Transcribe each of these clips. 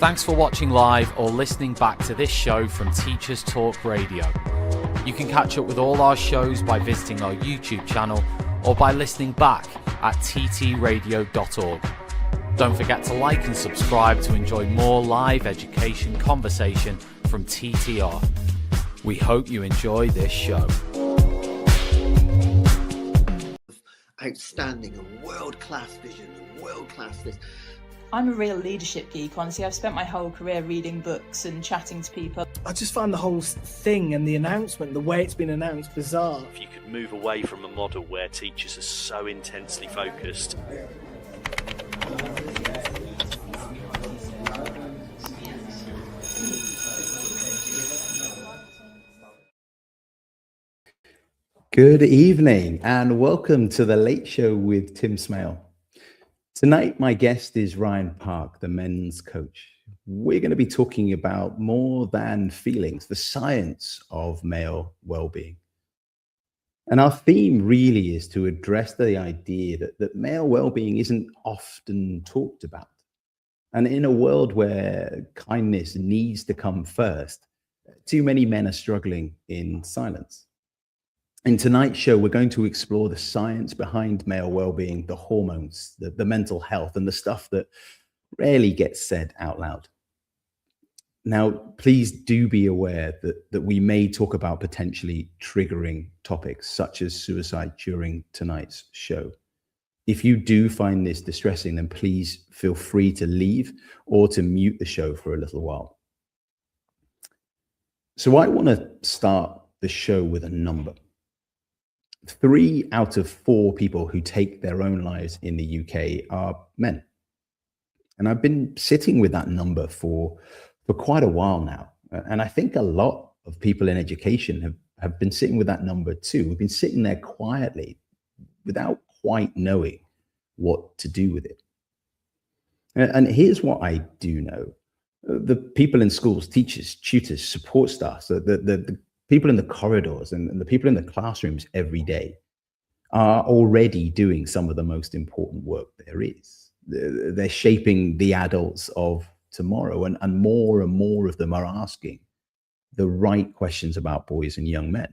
Thanks for watching live or listening back to this show from Teachers Talk Radio. You can catch up with all our shows by visiting our YouTube channel or by listening back at ttradio.org. Don't forget to like and subscribe to enjoy more live education conversation from TTR. We hope you enjoy this show. Outstanding and world-class vision and world-class this. I'm a real leadership geek, honestly. I've spent my whole career reading books and chatting to people. I just find the whole thing and the announcement, the way it's been announced, bizarre. If you could move away from a model where teachers are so intensely focused. Good evening and welcome to The Late Show with Tim Smale. Tonight, my guest is Ryan Parke, the men's coach. We're going to be talking about more than feelings, the science of male well-being. And our theme really is to address the idea that male well-being isn't often talked about. And in a world where kindness needs to come first, too many men are struggling in silence. In tonight's show, we're going to explore the science behind male well-being, the hormones, the mental health, and the stuff that rarely gets said out loud. Now, please do be aware that we may talk about potentially triggering topics such as suicide during tonight's show. If you do find this distressing, then please feel free to leave or to mute the show for a little while. So I want to start the show with a number. 3 out of 4 people who take their own lives in the UK are men. And I've been sitting with that number for quite a while now. And I think a lot of people in education have been sitting with that number too. We've been sitting there quietly without quite knowing what to do with it. And here's what I do know. The people in schools, teachers, tutors, support staff, the people in the corridors and the people in the classrooms every day are already doing some of the most important work there is. They're shaping the adults of tomorrow, and more of them are asking the right questions about boys and young men.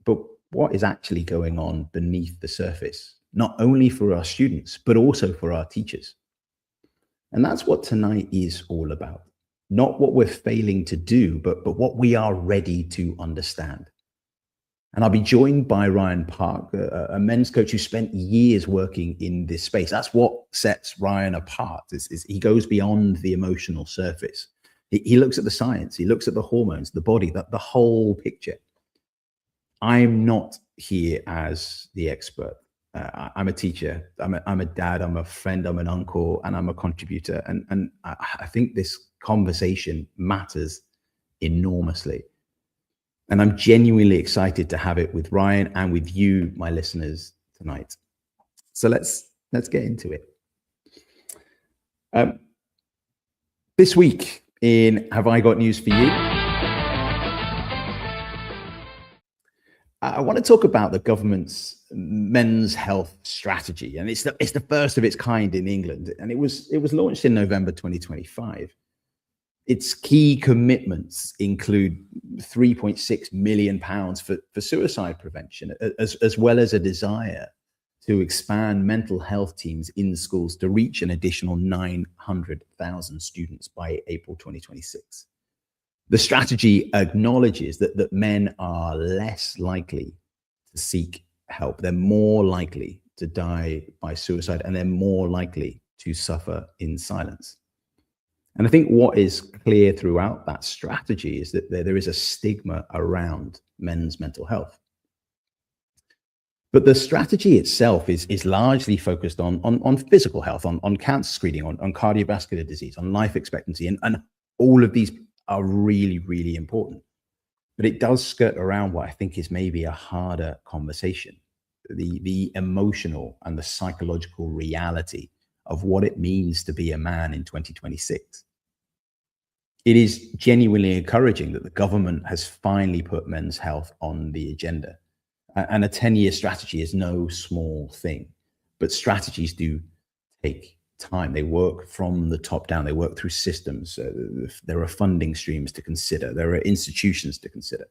But what is actually going on beneath the surface, not only for our students, but also for our teachers? And that's what tonight is all about. Not what we're failing to do, but what we are ready to understand. And I'll be joined by Ryan Parke, a men's coach who spent years working in this space. That's what sets Ryan apart, is he goes beyond the emotional surface. He looks at the science, he looks at the hormones, the body, the whole picture. I'm not here as the expert. I'm a teacher, I'm a dad, I'm a friend, I'm an uncle, and I'm a contributor. And I think this conversation matters enormously. And I'm genuinely excited to have it with Ryan and with you, my listeners, tonight. So let's get into it. This week in Have I Got News For You? I want to talk about the government's men's health strategy, and it's the first of its kind in England, and it was launched in November 2025. Its key commitments include £3.6 million for suicide prevention, as well as a desire to expand mental health teams in schools to reach an additional 900,000 students by April 2026. The strategy acknowledges that men are less likely to seek help. They're more likely to die by suicide, and they're more likely to suffer in silence. And I think what is clear throughout that strategy is that there is a stigma around men's mental health. But the strategy itself is largely focused on physical health, on cancer screening, on cardiovascular disease, on life expectancy, and all of these are really, really important. But it does skirt around what I think is maybe a harder conversation, the emotional and the psychological reality of what it means to be a man in 2026. It is genuinely encouraging that the government has finally put men's health on the agenda. And a 10-year strategy is no small thing, but strategies do take time. They work from the top down. They work through systems. There are funding streams to consider. There are institutions to consider.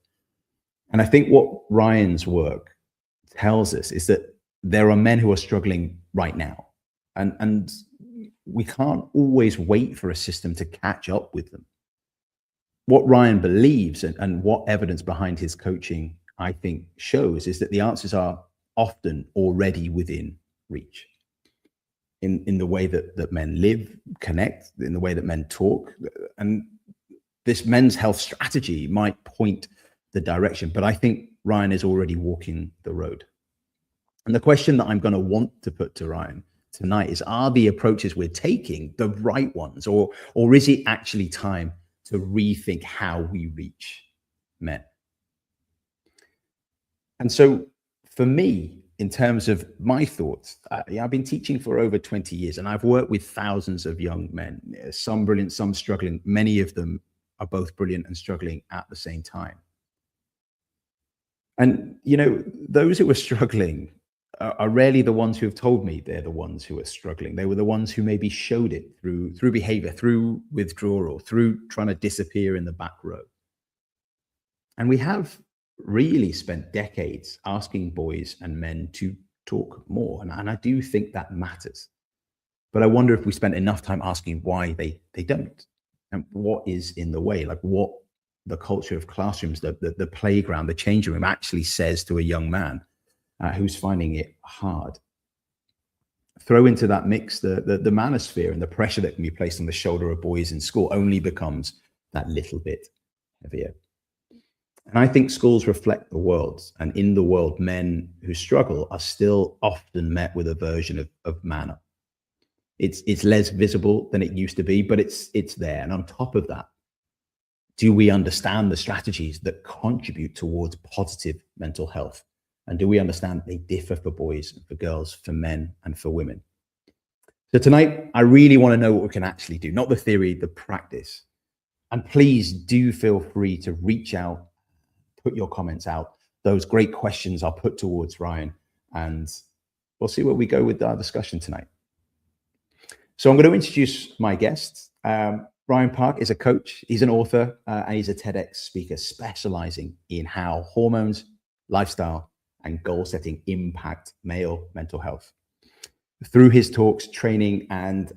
And I think what Ryan's work tells us is that there are men who are struggling right now. And we can't always wait for a system to catch up with them. What Ryan believes and what evidence behind his coaching, I think, shows is that the answers are often already within reach. In the way that men live, connect, in the way that men talk. And this men's health strategy might point the direction, but I think Ryan is already walking the road. And the question that I'm going to want to put to Ryan tonight is, are the approaches we're taking the right ones, or is it actually time to rethink how we reach men? And so for me, in terms of my thoughts, I've been teaching for over 20 years, and I've worked with thousands of young men, some brilliant, some struggling. Many of them are both brilliant and struggling at the same time. And, you know, those who are struggling are rarely the ones who have told me they're the ones who are struggling. They were the ones who maybe showed it through behavior, through withdrawal, through trying to disappear in the back row. And we have really spent decades asking boys and men to talk more. And I do think that matters. But I wonder if we spent enough time asking why they don't, and what is in the way, like what the culture of classrooms, the playground, the changing room actually says to a young man who's finding it hard. Throw into that mix the manosphere, and the pressure that can be placed on the shoulder of boys in school only becomes that little bit heavier. And I think schools reflect the world, and in the world, men who struggle are still often met with a version of manna. It's less visible than it used to be, but it's there. And on top of that, do we understand the strategies that contribute towards positive mental health? And do we understand they differ for boys and for girls, for men and for women? So tonight, I really want to know what we can actually do, not the theory, the practice. And please do feel free to reach out, put your comments out. Those great questions I'll put towards Ryan, and we'll see where we go with our discussion tonight. So I'm going to introduce my guest. Ryan Parke is a coach, he's an author, and he's a TEDx speaker specializing in how hormones, lifestyle, and goal setting impact male mental health. Through his talks, training, and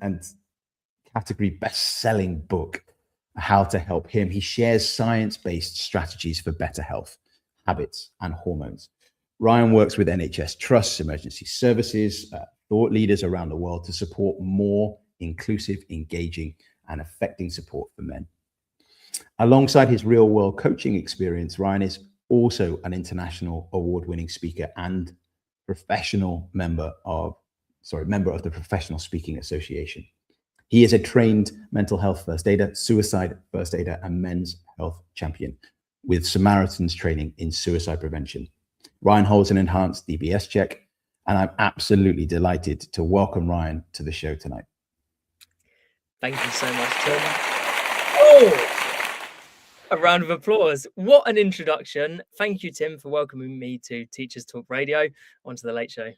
category best-selling book, How to Help Him, he shares science-based strategies for better health, habits, and hormones. Ryan works with NHS trusts, emergency services, thought leaders around the world to support more inclusive, engaging, and affecting support for men. Alongside his real-world coaching experience, Ryan is also an international award-winning speaker and member of the Professional Speaking Association. He is a trained mental health first aider, suicide first aider, and men's health champion with Samaritan's training in suicide prevention. Ryan holds an enhanced DBS check, and I'm absolutely delighted to welcome Ryan to the show tonight. Thank you so much, Tim. Oh, a round of applause. What an introduction. Thank you, Tim, for welcoming me to Teachers Talk Radio onto the Late Show.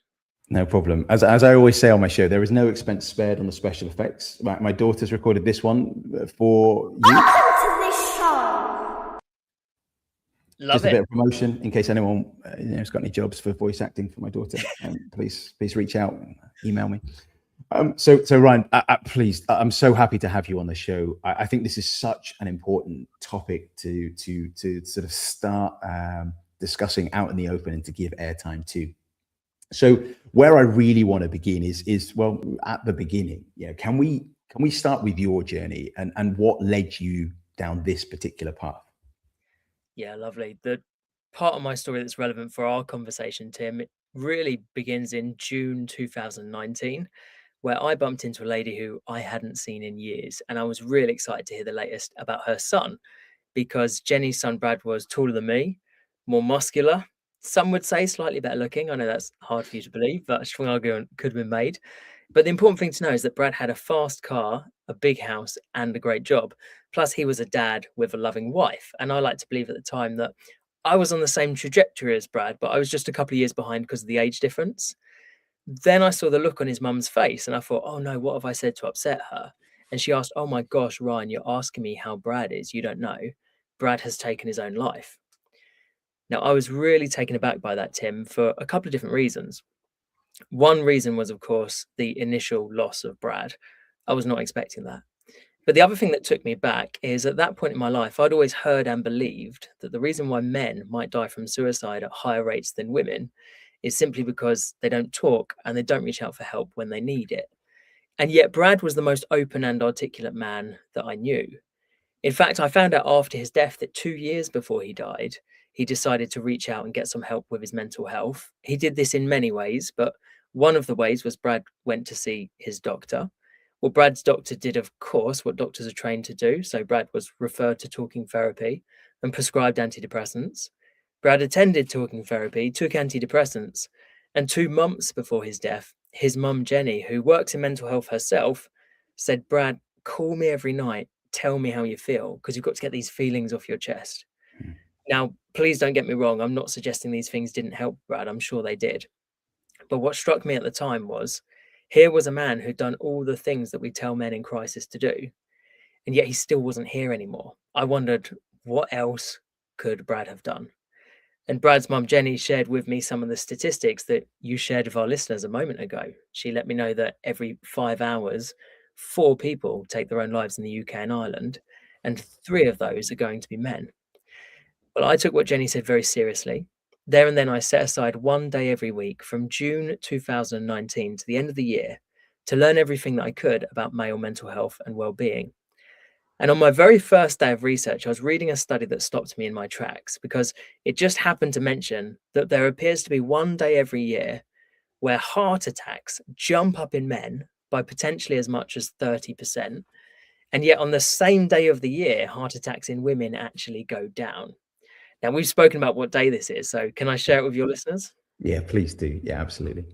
No problem. As I always say on my show, there is no expense spared on the special effects. My daughter's recorded this one for you. Welcome to this show. Love Just a bit of promotion in case anyone has got any jobs for voice acting for my daughter. Please reach out, email me. So Ryan, please, I'm so happy to have you on the show. I think this is such an important topic to sort of start discussing out in the open and to give airtime to. So where I really want to begin is well, at the beginning. Can we start with your journey and what led you down this particular path? Yeah, lovely. The part of my story that's relevant for our conversation, Tim, it really begins in June 2019, where I bumped into a lady who I hadn't seen in years. And I was really excited to hear the latest about her son, because Jenny's son, Brad, was taller than me, more muscular. Some would say slightly better looking. I know that's hard for you to believe, but a strong argument could have been made. But the important thing to know is that Brad had a fast car, a big house, and a great job. Plus, he was a dad with a loving wife. And I like to believe at the time that I was on the same trajectory as Brad, but I was just a couple of years behind because of the age difference. Then I saw the look on his mum's face and I thought, oh no, what have I said to upset her? And she asked, oh my gosh, Ryan, you're asking me how Brad is. You don't know. Brad has taken his own life. Now, I was really taken aback by that, Tim, for a couple of different reasons. One reason was, of course, the initial loss of Brad. I was not expecting that. But the other thing that took me back is at that point in my life, I'd always heard and believed that the reason why men might die from suicide at higher rates than women is simply because they don't talk and they don't reach out for help when they need it. And yet Brad was the most open and articulate man that I knew. In fact, I found out after his death that 2 years before he died, he decided to reach out and get some help with his mental health. He did this in many ways, but one of the ways was Brad went to see his doctor. Well, Brad's doctor did, of course, what doctors are trained to do. So Brad was referred to talking therapy and prescribed antidepressants. Brad attended talking therapy, took antidepressants, and 2 months before his death, his mum, Jenny, who works in mental health herself, said, Brad, call me every night. Tell me how you feel, because you've got to get these feelings off your chest. Now, please don't get me wrong. I'm not suggesting these things didn't help Brad. I'm sure they did. But what struck me at the time was here was a man who'd done all the things that we tell men in crisis to do, and yet he still wasn't here anymore. I wondered, what else could Brad have done? And Brad's mum, Jenny, shared with me some of the statistics that you shared with our listeners a moment ago. She let me know that every 5 hours, 4 people take their own lives in the UK and Ireland, and 3 of those are going to be men. Well, I took what Jenny said very seriously. There and then I set aside 1 day every week from June 2019 to the end of the year to learn everything that I could about male mental health and well-being. And on my very first day of research, I was reading a study that stopped me in my tracks because it just happened to mention that there appears to be 1 day every year where heart attacks jump up in men by potentially as much as 30%. And yet on the same day of the year, heart attacks in women actually go down. Now, we've spoken about what day this is, so can I share it with your listeners? Yeah, please do. Yeah, absolutely.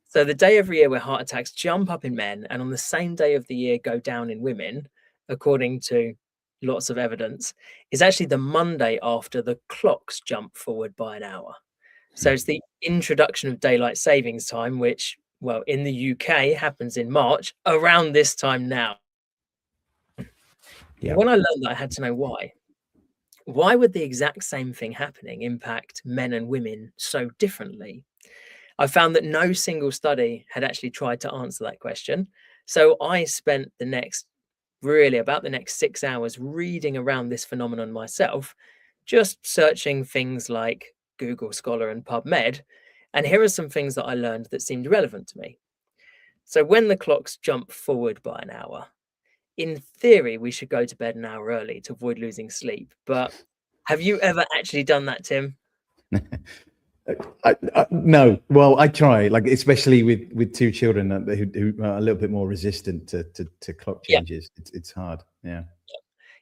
So the day every year where heart attacks jump up in men and on the same day of the year go down in women, according to lots of evidence, is actually the Monday after the clocks jump forward by an hour. So it's the introduction of daylight savings time, which, well, in the UK happens in March, around this time now. Yeah. When I learned that, I had to know why. Why would the exact same thing happening impact men and women so differently? I found that no single study had actually tried to answer that question. So I spent about the next 6 hours reading around this phenomenon myself, just searching things like Google Scholar and PubMed. And here are some things that I learned that seemed relevant to me. So when the clocks jump forward by an hour, in theory, we should go to bed an hour early to avoid losing sleep. But have you ever actually done that, Tim? No. Well, I try, like, especially with 2 children who are a little bit more resistant to clock changes. Yeah. It's hard.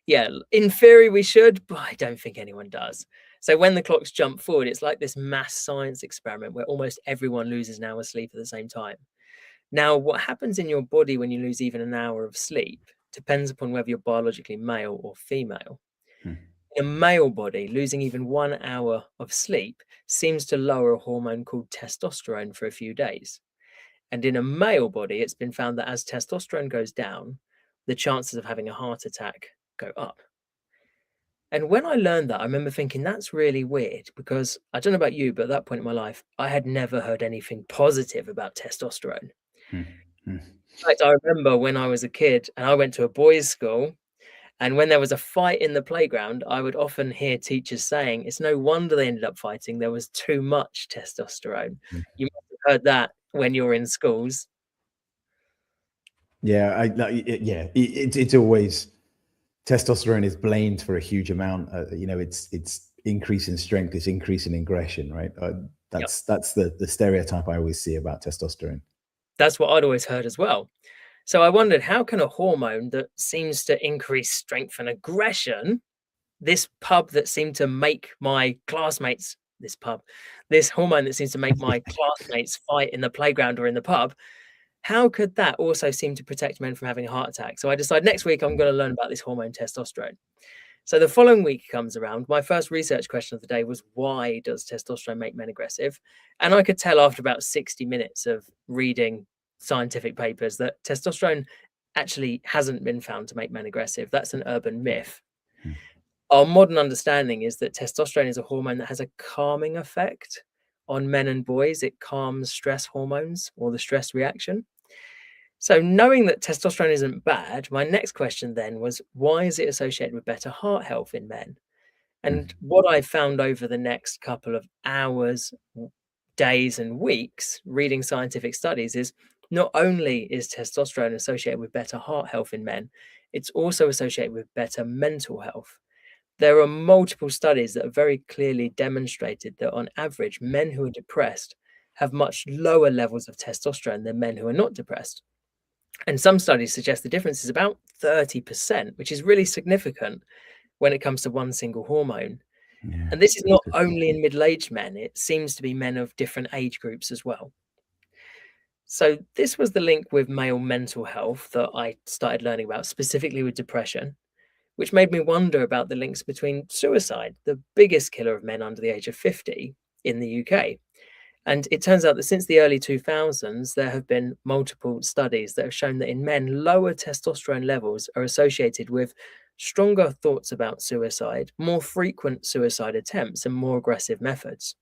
Yeah, in theory we should, but I don't think anyone does. So when the clocks jump forward, it's like this mass science experiment where almost everyone loses an hour's sleep at the same time. Now, what happens in your body when you lose even an hour of sleep depends upon whether you're biologically male or female. In a male body, losing even 1 hour of sleep seems to lower a hormone called testosterone for a few days. And in a male body, it's been found that as testosterone goes down, the chances of having a heart attack go up. And when I learned that, I remember thinking that's really weird because I don't know about you, but at that point in my life, I had never heard anything positive about testosterone. In fact, I remember when I was a kid and I went to a boys' school, and when there was a fight in the playground, I would often hear teachers saying, it's no wonder they ended up fighting. There was too much testosterone. You must have heard that when you're in schools. Yeah, it's always, testosterone is blamed for a huge amount. It's increase in strength, it's increase in aggression, right? That's the stereotype I always see about testosterone. That's what I'd always heard as well. So I wondered, how can a hormone that seems to increase strength and aggression, this hormone that seems to make my classmates fight in the playground or in the pub, how could that also seem to protect men from having a heart attack? So I decided next week I'm going to learn about this hormone testosterone. So the following week comes around. My first research question of the day was, why does testosterone make men aggressive? And I could tell after about 60 minutes of reading scientific papers that testosterone actually hasn't been found to make men aggressive. That's an urban myth. Our modern understanding is that testosterone is a hormone that has a calming effect on men and boys. It calms stress hormones or the stress reaction. So knowing that testosterone isn't bad, my next question then was, why is it associated with better heart health in men? And what I found over the next couple of hours, days and weeks reading scientific studies is not only is testosterone associated with better heart health in men, it's also associated with better mental health. There are multiple studies that have very clearly demonstrated that on average, men who are depressed have much lower levels of testosterone than men who are not depressed. And some studies suggest the difference is about 30%, which is really significant when it comes to one single hormone. Yeah. And this is not only in middle-aged men, it seems to be men of different age groups as well. So this was the link with male mental health that I started learning about, specifically with depression, which made me wonder about the links between suicide, the biggest killer of men under the age of 50 in the UK. And it turns out that since the early 2000s, there have been multiple studies that have shown that in men, lower testosterone levels are associated with stronger thoughts about suicide, more frequent suicide attempts, and more aggressive methods.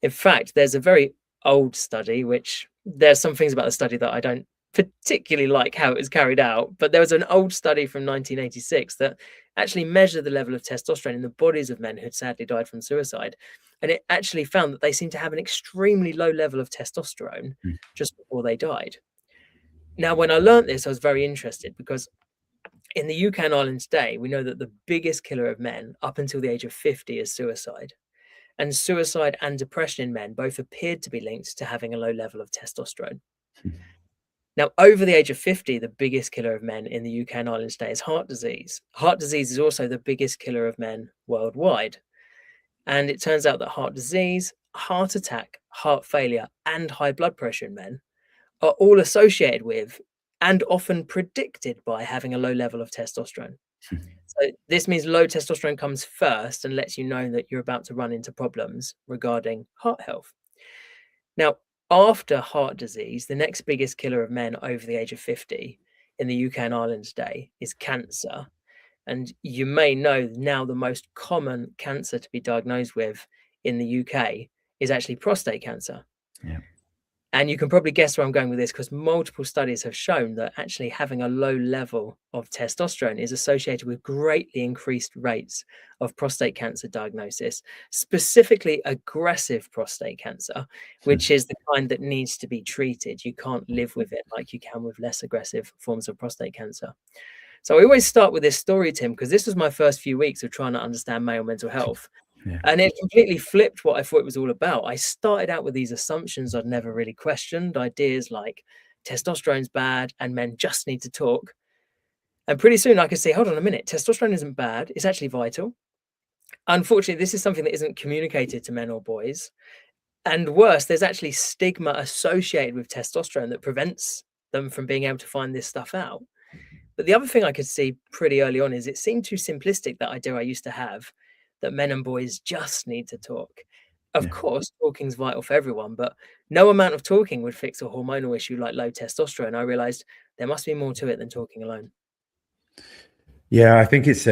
In fact, there's a very old study, which there's some things about the study that I don't particularly like how it was carried out, but there was an old study from 1986 that actually measured the level of testosterone in the bodies of men who'd sadly died from suicide. And it actually found that they seemed to have an extremely low level of testosterone just before they died. Now, when I learned this, I was very interested because in the UK and Ireland today, we know that the biggest killer of men up until the age of 50 is suicide. And suicide and depression in men both appeared to be linked to having a low level of testosterone. Now, over the age of 50, the biggest killer of men in the UK and Ireland today is heart disease. Heart disease is also the biggest killer of men worldwide. And it turns out that heart disease, heart attack, heart failure, and high blood pressure in men are all associated with and often predicted by having a low level of testosterone. So this means low testosterone comes first and lets you know that you're about to run into problems regarding heart health. Now, after heart disease, the next biggest killer of men over the age of 50 in the UK and Ireland today is cancer. And you may know now the most common cancer to be diagnosed with in the UK is actually prostate cancer. Yeah. And you can probably guess where I'm going with this because multiple studies have shown that actually having a low level of testosterone is associated with greatly increased rates of prostate cancer diagnosis, specifically aggressive prostate cancer, which is the kind that needs to be treated. You can't live with it like you can with less aggressive forms of prostate cancer. So I always start with this story, Tim, because this was my first few weeks of trying to understand male mental health. Yeah. And it completely flipped what I thought it was all about. I started out with these assumptions I'd never really questioned, ideas like testosterone's bad and men just need to talk. And pretty soon I could say, hold on a minute, testosterone isn't bad, it's actually vital. Unfortunately, this is something that isn't communicated to men or boys. And worse, there's actually stigma associated with testosterone that prevents them from being able to find this stuff out. But the other thing I could see pretty early on is it seemed too simplistic, that idea I used to have, that men and boys just need to talk. Of course, talking's vital for everyone, but no amount of talking would fix a hormonal issue like low testosterone. I realized there must be more to it than talking alone. Yeah, I think it's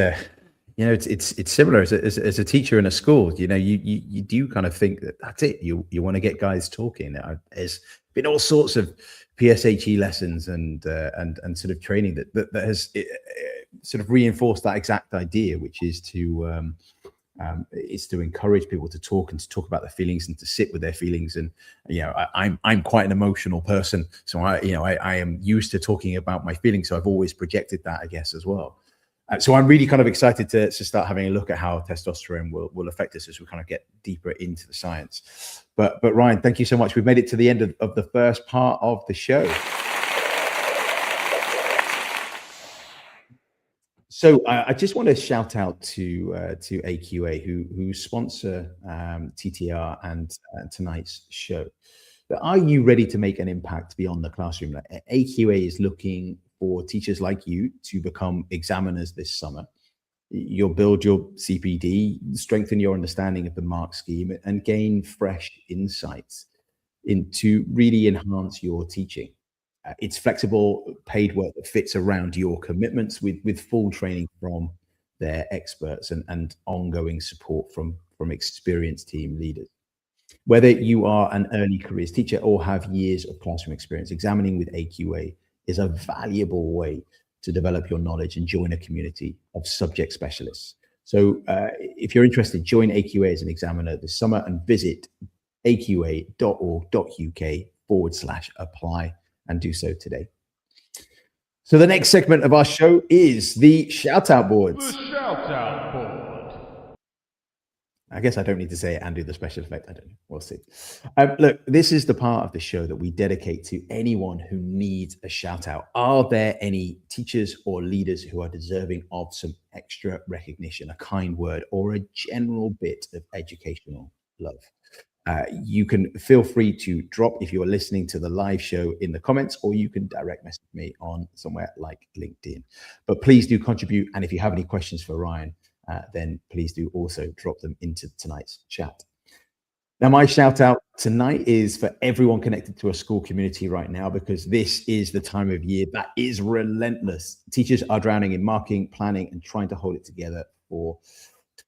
it's similar as a teacher in a school. You do kind of think that that's it. You want to get guys talking. There's been all sorts of PSHE lessons and sort of training that has sort of reinforced that exact idea, which is to encourage people to talk and to talk about their feelings and to sit with their feelings. And I'm quite an emotional person, so I am used to talking about my feelings. So I've always projected that, I guess, as well. So I'm really kind of excited to start having a look at how testosterone will affect us as we kind of get deeper into the science. But Ryan, thank you so much. We've made it to the end of the first part of the show. So I just want to shout out to AQA who sponsor TTR and tonight's show. But are you ready to make an impact beyond the classroom? AQA is looking for teachers like you to become examiners this summer. You'll build your CPD, strengthen your understanding of the mark scheme, and gain fresh insights into really enhance your teaching. It's flexible, paid work that fits around your commitments with full training from their experts and ongoing support from experienced team leaders. Whether you are an early careers teacher or have years of classroom experience, examining with AQA is a valuable way to develop your knowledge and join a community of subject specialists. So if you're interested, join AQA as an examiner this summer and visit aqa.org.uk/apply and do so today. So the next segment of our show is the shout out boards. The shout out board. I guess I don't need to say it and do the special effect. I don't know. We'll see. Look, this is the part of the show that we dedicate to anyone who needs a shout out. Are there any teachers or leaders who are deserving of some extra recognition, a kind word, or a general bit of educational love? You can feel free to drop, if you're listening to the live show, in the comments, or you can direct message me on somewhere like LinkedIn. But please do contribute. And if you have any questions for Ryan, then please do also drop them into tonight's chat. Now, my shout out tonight is for everyone connected to a school community right now, because this is the time of year that is relentless. Teachers are drowning in marking, planning, and trying to hold it together for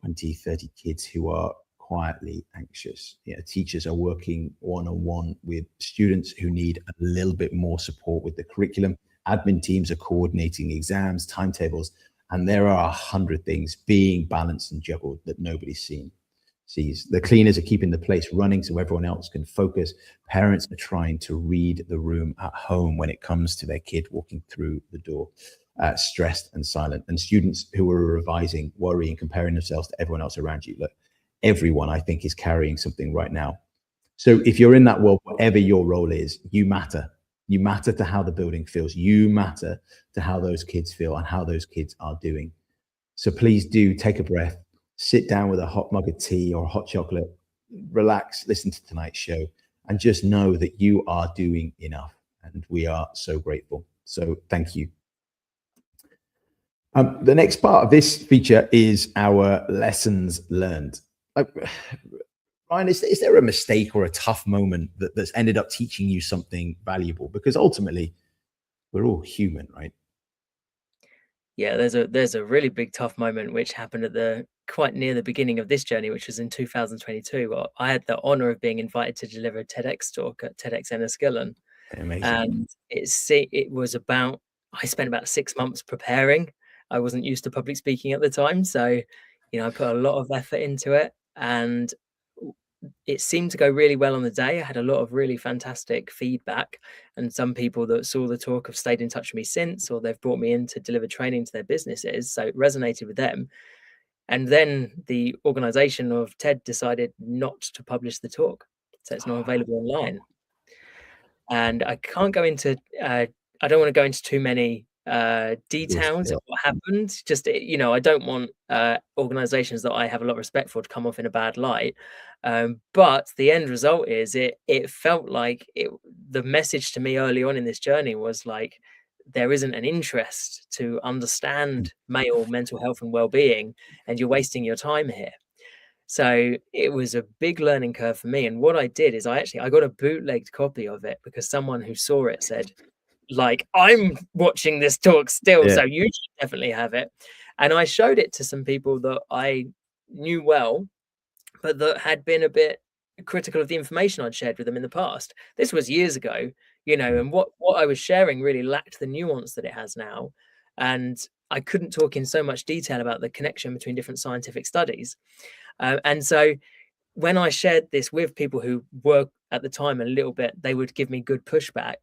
20, 30 kids who are quietly anxious. Teachers are working one-on-one with students who need a little bit more support with the curriculum. Admin teams are coordinating exams, timetables, and there are 100 things being balanced and juggled that nobody sees. The cleaners are keeping the place running so everyone else can focus. Parents are trying to read the room at home when it comes to their kid walking through the door, stressed and silent. And students who are revising, worrying, comparing themselves to everyone else around you. Look, everyone, I think, is carrying something right now. So if you're in that world, whatever your role is, you matter. You matter to how the building feels. You matter to how those kids feel and how those kids are doing. So please do take a breath, sit down with a hot mug of tea or hot chocolate, relax, listen to tonight's show, and just know that you are doing enough. And we are so grateful. So thank you. The next part of this feature is our lessons learned. Ryan, is there a mistake or a tough moment that's ended up teaching you something valuable? Because ultimately, we're all human, right? Yeah, there's a really big tough moment which happened at quite near the beginning of this journey, which was in 2022. I had the honor of being invited to deliver a TEDx talk at TEDx Enniskillen. Amazing. And it was I spent about 6 months preparing. I wasn't used to public speaking at the time, so I put a lot of effort into it, and it seemed to go really well on the day. I had a lot of really fantastic feedback, and some people that saw the talk have stayed in touch with me since, or they've brought me in to deliver training to their businesses. So it resonated with them. And then the organization of TED decided not to publish the talk. So it's not available online. And I can't go into, I don't want to go into too many details of what happened. Just, I don't want organizations that I have a lot of respect for to come off in a bad light. But the end result is it felt like the message to me early on in this journey was like, there isn't an interest to understand male mental health and well-being, and you're wasting your time here. So it was a big learning curve for me. And what I did is I got a bootlegged copy of it because someone who saw it said, like, I'm watching this talk still, so you should definitely have it. And I showed it to some people that I knew well, but that had been a bit critical of the information I'd shared with them in the past. This was years ago, and what I was sharing really lacked the nuance that it has now. And I couldn't talk in so much detail about the connection between different scientific studies. And so when I shared this with people who were at the time a little bit, they would give me good pushback.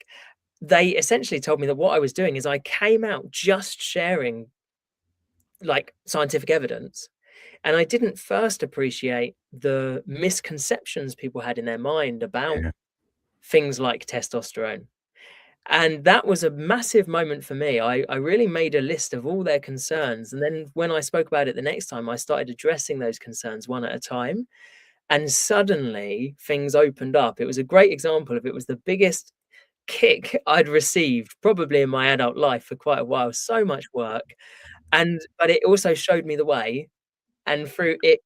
They essentially told me that what I was doing is I came out just sharing like scientific evidence. And I didn't first appreciate the misconceptions people had in their mind about things like testosterone. And that was a massive moment for me. I really made a list of all their concerns. And then when I spoke about it the next time, I started addressing those concerns one at a time. And suddenly things opened up. It was a great example of it was the biggest kick I'd received probably in my adult life for quite a while. So much work. But it also showed me the way, and through it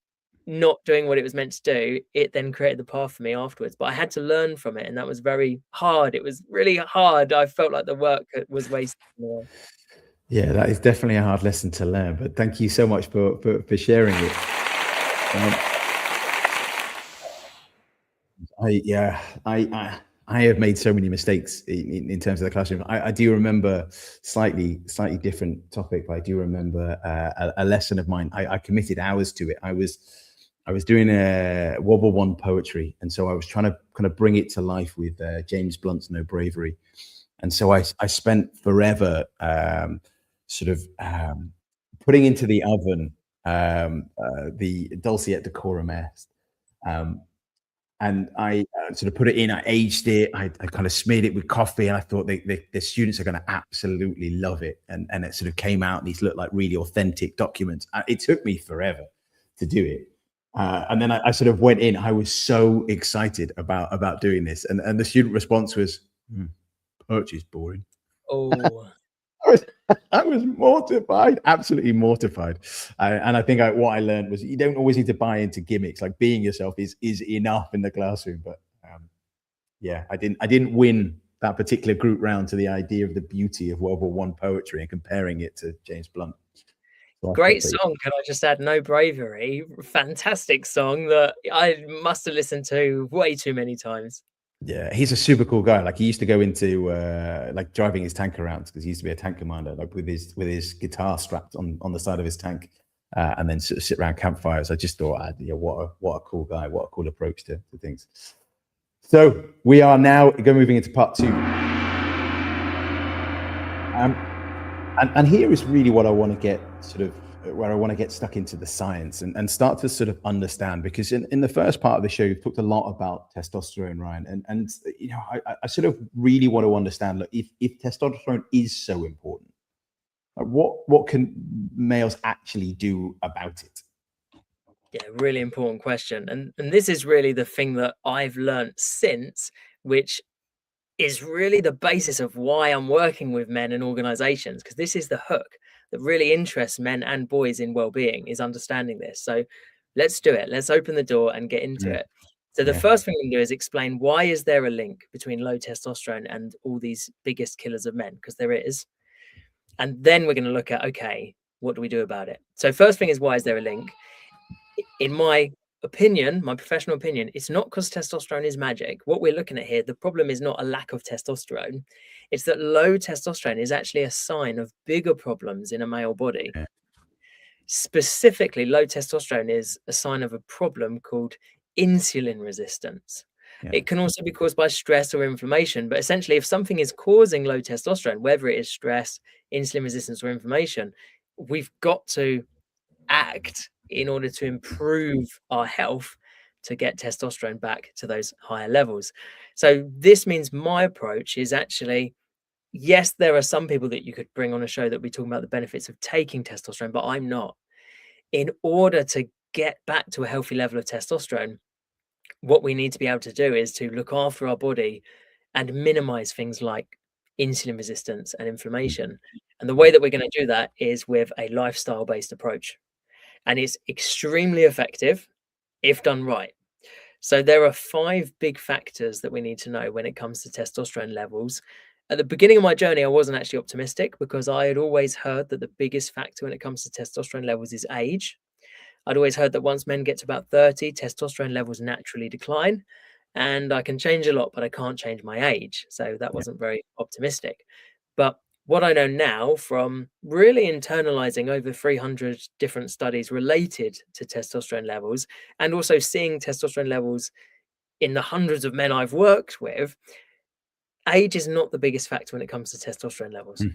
not doing what it was meant to do, it then created the path for me afterwards. But I had to learn from it, and that was very hard. It was really hard. I felt like the work was wasted away. Yeah, that is definitely a hard lesson to learn. But thank you so much for sharing it. I have made so many mistakes in terms of the classroom. I do remember slightly different topic, but I do remember a lesson of mine. I committed hours to it. I was doing a World War I poetry, and so I was trying to kind of bring it to life with James Blunt's No Bravery. And so I spent forever putting into the oven the Dulciet Decorum Est. And I sort of put it in, I aged it, I kind of smeared it with coffee, and I thought the students are going to absolutely love it. And it sort of came out, and these looked like really authentic documents. It took me forever to do it. And then I sort of went in, I was so excited about doing this. And the student response was, poetry's boring. Oh. I was mortified, absolutely mortified. And I think what I learned was you don't always need to buy into gimmicks. Like being yourself is enough in the classroom. But yeah, I didn't win that particular group round to the idea of the beauty of World War I poetry and comparing it to James Blunt. So great song. Can I just add, No Bravery? Fantastic song that I must have listened to way too many times. Yeah, he's a super cool guy. Like he used to go into like driving his tank around because he used to be a tank commander, like with his guitar strapped on the side of his tank, and then sort of sit around campfires. I just thought, what a cool guy, what a cool approach to things. So we are now moving into part 2, and here is really what I want to get where I want to get stuck into the science and start to sort of understand, because in the first part of the show, you've talked a lot about testosterone, Ryan, and you know, I sort of really want to understand, look, if testosterone is so important, like what can males actually do about it? Yeah, really important question. And this is really the thing that I've learned since, which is really the basis of why I'm working with men and organizations, because this is the hook that really interests men and boys in well-being, is understanding this. So let's do it. Let's open the door and get into it. So the first thing we can do is explain, why is there a link between low testosterone and all these biggest killers of men? Because there is. And then we're going to look at, okay, what do we do about it? So first thing is, why is there a link? In my opinion, my professional opinion, it's not because testosterone is magic. What we're looking at here, the problem is not a lack of testosterone. It's that low testosterone is actually a sign of bigger problems in a male body. Yeah. Specifically, low testosterone is a sign of a problem called insulin resistance. Yeah. It can also be caused by stress or inflammation, but essentially if something is causing low testosterone, whether it is stress, insulin resistance, or inflammation, we've got to act in order to improve our health to get testosterone back to those higher levels. So this means my approach is actually, yes, there are some people that you could bring on a show that we talk about the benefits of taking testosterone, but I'm not. In order to get back to a healthy level of testosterone, what we need to be able to do is to look after our body and minimize things like insulin resistance and inflammation. And the way that we're going to do that is with a lifestyle-based approach. And it's extremely effective if done right. So there are 5 big factors that we need to know when it comes to testosterone levels. At the beginning of my journey, I wasn't actually optimistic, because I had always heard that the biggest factor when it comes to testosterone levels is age. I'd always heard that once men get to about 30, testosterone levels naturally decline. And I can change a lot, but I can't change my age. So that wasn't very optimistic. But what I know now, from really internalizing over 300 different studies related to testosterone levels, and also seeing testosterone levels in the hundreds of men I've worked with, age is not the biggest factor when it comes to testosterone levels,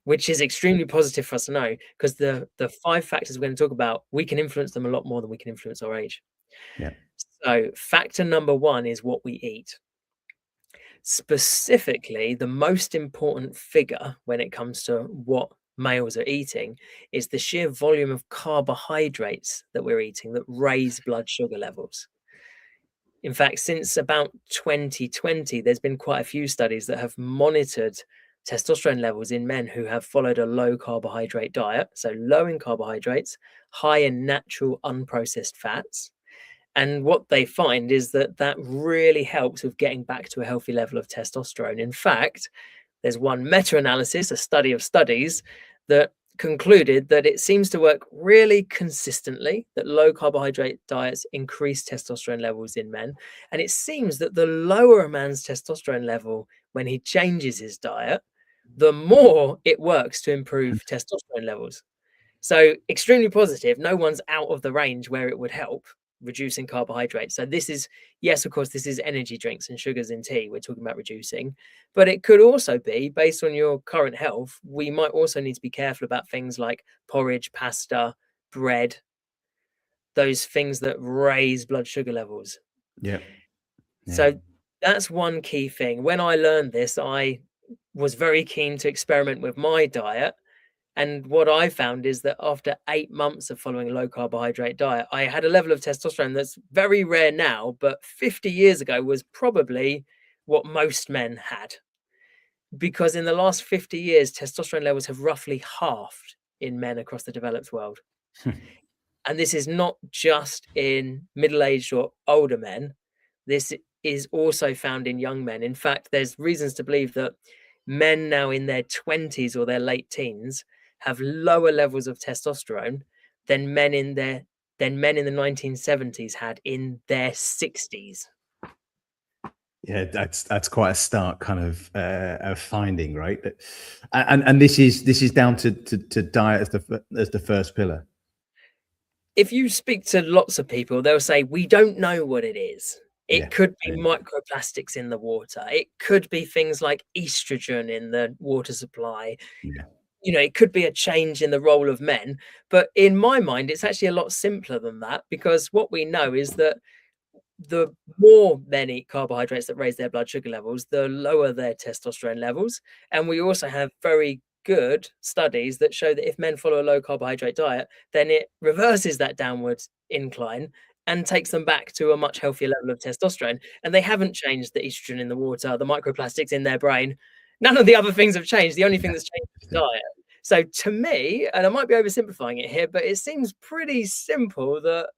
which is extremely positive for us to know, because the 5 factors we're going to talk about, we can influence them a lot more than we can influence our age. Yeah. So factor number 1 is what we eat. Specifically, the most important figure when it comes to what males are eating is the sheer volume of carbohydrates that we're eating that raise blood sugar levels. In fact, since about 2020, there's been quite a few studies that have monitored testosterone levels in men who have followed a low carbohydrate diet, so low in carbohydrates, high in natural unprocessed fats. And what they find is that that really helps with getting back to a healthy level of testosterone. In fact, there's one meta-analysis, a study of studies, that concluded that it seems to work really consistently, that low carbohydrate diets increase testosterone levels in men. And it seems that the lower a man's testosterone level when he changes his diet, the more it works to improve testosterone levels. So extremely positive. No one's out of the range where it would help reducing carbohydrates. So this is, yes, of course, this is energy drinks and sugars in tea we're talking about reducing, but it could also be based on your current health. We might also need to be careful about things like porridge, pasta, bread, those things that raise blood sugar levels. Yeah. So that's one key thing. When I learned this, I was very keen to experiment with my diet. And what I found is that after 8 months of following a low carbohydrate diet, I had a level of testosterone that's very rare now, but 50 years ago was probably what most men had. Because in the last 50 years, testosterone levels have roughly halved in men across the developed world. And this is not just in middle-aged or older men. This is also found in young men. In fact, there's reasons to believe that men now in their 20s or their late teens have lower levels of testosterone than men in the 1970s had in their 60s. Yeah, that's quite a stark kind of finding, right? And this is down to diet as the first pillar. If you speak to lots of people, they'll say, we don't know what it is. It could be microplastics in the water. It could be things like estrogen in the water supply. Yeah. You know, it could be a change in the role of men. But in my mind, it's actually a lot simpler than that, because what we know is that the more men eat carbohydrates that raise their blood sugar levels, the lower their testosterone levels. And we also have very good studies that show that if men follow a low carbohydrate diet, then it reverses that downward incline and takes them back to a much healthier level of testosterone. And they haven't changed the estrogen in the water, the microplastics in their brain. None of the other things have changed. The only thing that's changed is diet. So to me, and I might be oversimplifying it here, but it seems pretty simple that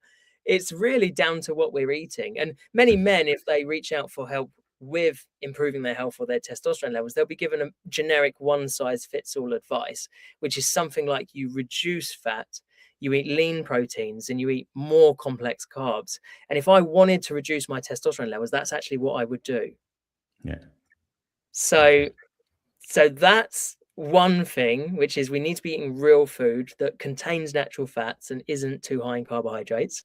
it's really down to what we're eating. And many men, if they reach out for help with improving their health or their testosterone levels, they'll be given a generic one-size-fits-all advice, which is something like you reduce fat, you eat lean proteins, and you eat more complex carbs. And if I wanted to reduce my testosterone levels, that's actually what I would do. Yeah. So that's one thing, which is we need to be eating real food that contains natural fats and isn't too high in carbohydrates.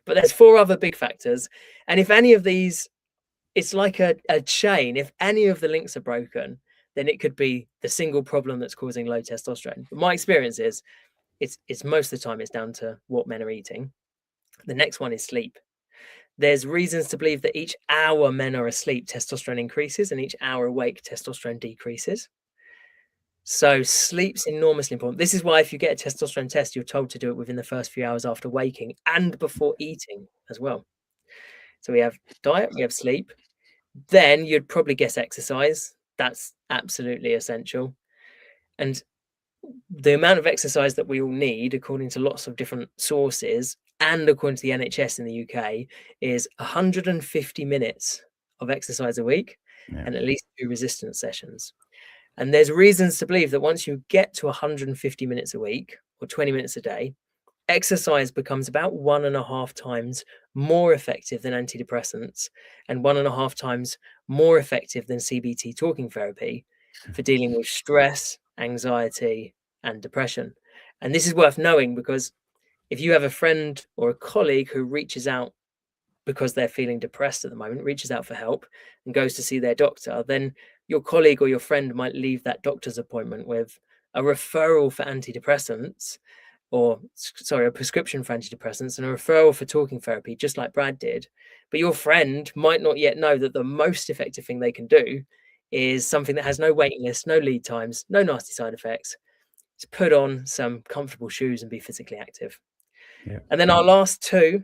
But there's 4 other big factors. And if any of these, it's like a chain. If any of the links are broken, then it could be the single problem that's causing low testosterone. But my experience is it's most of the time it's down to what men are eating. The next one is sleep. There's reasons to believe that each hour men are asleep, testosterone increases, and each hour awake, testosterone decreases. So sleep's enormously important. This is why if you get a testosterone test, you're told to do it within the first few hours after waking and before eating as well. So we have diet, we have sleep. Then you'd probably guess exercise. That's absolutely essential. And the amount of exercise that we all need, according to lots of different sources, and according to the NHS in the UK, is 150 minutes of exercise a week and at least 2 resistance sessions. And there's reasons to believe that once you get to 150 minutes a week or 20 minutes a day, exercise becomes about 1.5 times more effective than antidepressants and 1.5 times more effective than CBT talking therapy for dealing with stress, anxiety, and depression. And this is worth knowing, because if you have a friend or a colleague who reaches out because they're feeling depressed at the moment, reaches out for help and goes to see their doctor, then your colleague or your friend might leave that doctor's appointment with a referral for antidepressants, or a prescription for antidepressants and a referral for talking therapy, just like Brad did. But your friend might not yet know that the most effective thing they can do is something that has no waiting list, no lead times, no nasty side effects. It's put on some comfortable shoes and be physically active. Yeah. And then our last 2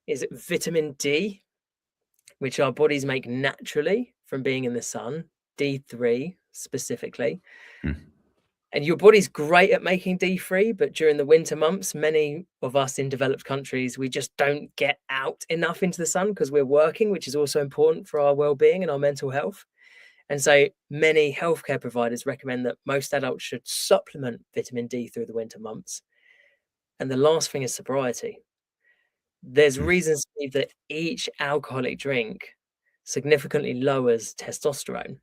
is vitamin D, which our bodies make naturally from being in the sun, D3. specifically. Hmm. And your body's great at making D3, but during the winter months, many of us in developed countries, we just don't get out enough into the sun because we're working, which is also important for our well-being and our mental health. And so many healthcare providers recommend that most adults should supplement vitamin D through the winter months. And the last thing is sobriety. There's reasons to believe that each alcoholic drink significantly lowers testosterone.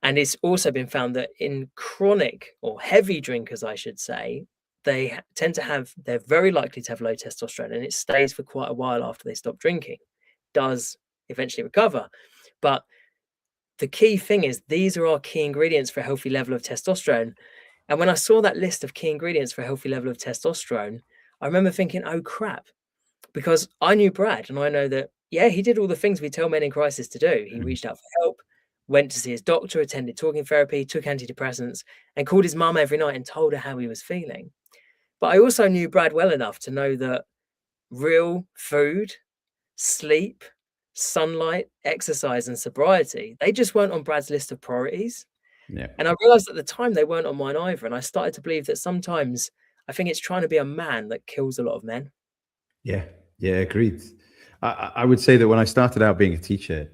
And it's also been found that in chronic or heavy drinkers, I should say, they're very likely to have low testosterone, and it stays for quite a while after they stop drinking. Does eventually recover. But the key thing is these are our key ingredients for a healthy level of testosterone. And when I saw that list of key ingredients for a healthy level of testosterone, I remember thinking, oh crap, because I knew Brad and I know that, yeah, he did all the things we tell men in crisis to do. He reached out for help, went to see his doctor, attended talking therapy, took antidepressants, and called his mum every night and told her how he was feeling. But I also knew Brad well enough to know that real food, sleep, sunlight, exercise, and sobriety, they just weren't on Brad's list of priorities. Yeah. And I realized at the time they weren't on mine either. And I started to believe that sometimes I think it's trying to be a man that kills a lot of men. Yeah, agreed. I would say that when I started out being a teacher,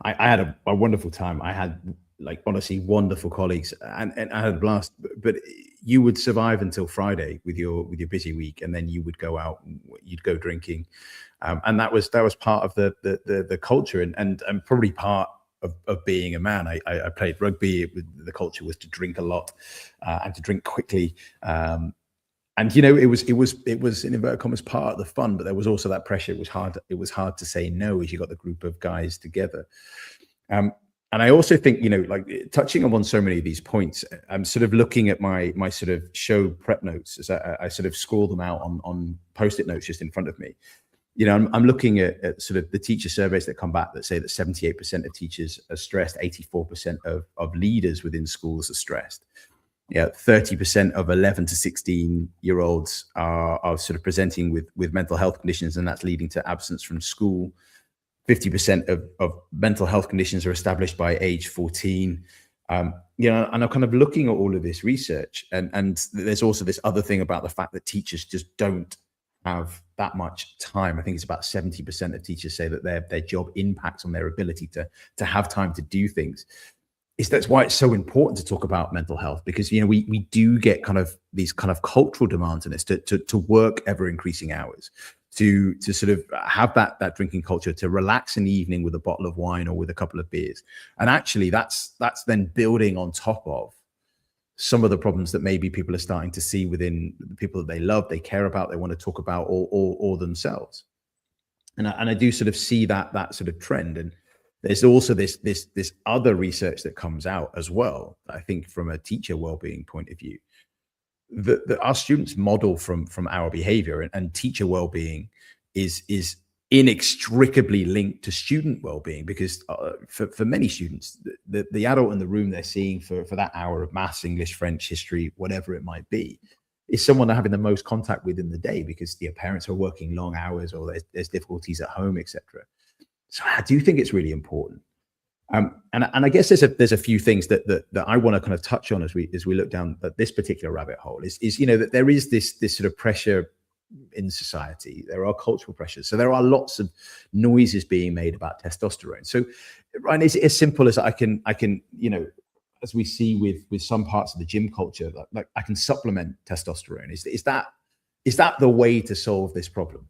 I had a wonderful time. I had honestly wonderful colleagues, and I had a blast. But you would survive until Friday with your busy week, and then you would go out, you'd go drinking, and that was part of the culture, and probably part of being a man. I played rugby. The culture was to drink a lot and to drink quickly. And it was in inverted commas part of the fun, but there was also that pressure. It was hard to say no as you got the group of guys together. And I also think, touching upon so many of these points, I'm sort of looking at my sort of show prep notes as I sort of score them out on Post-it notes just in front of me. I'm looking at sort of the teacher surveys that come back that say that 78% of teachers are stressed, 84% of leaders within schools are stressed. 30% of 11 to 16-year-olds are sort of presenting with mental health conditions, and that's leading to absence from school. 50% of mental health conditions are established by age 14. And I'm kind of looking at all of this research, and there's also this other thing about the fact that teachers just don't have that much time. I think it's about 70% of teachers say that their job impacts on their ability to have time to do things. That's why it's so important to talk about mental health, because we do get kind of these kind of cultural demands on us to work ever increasing hours, to sort of have that drinking culture, to relax in the evening with a bottle of wine or with a couple of beers. And actually that's then building on top of some of the problems that maybe people are starting to see within the people that they love, they care about, they want to talk about, or themselves. And I do sort of see that sort of trend. And there's also this other research that comes out as well, I think, from a teacher well-being point of view, that our students model from our behavior, and teacher well-being is inextricably linked to student well-being, because for many students, the adult in the room they're seeing for that hour of maths, English, French, history, whatever it might be, is someone they're having the most contact with in the day, because their parents are working long hours, or there's difficulties at home, etc. So I do think it's really important. And I guess there's a few things that I want to kind of touch on as we look down at this particular rabbit hole, is that there is this sort of pressure in society. There are cultural pressures. So there are lots of noises being made about testosterone. So, Ryan, is it as simple as I can, as we see with some parts of the gym culture, like I can supplement testosterone? Is that the way to solve this problem?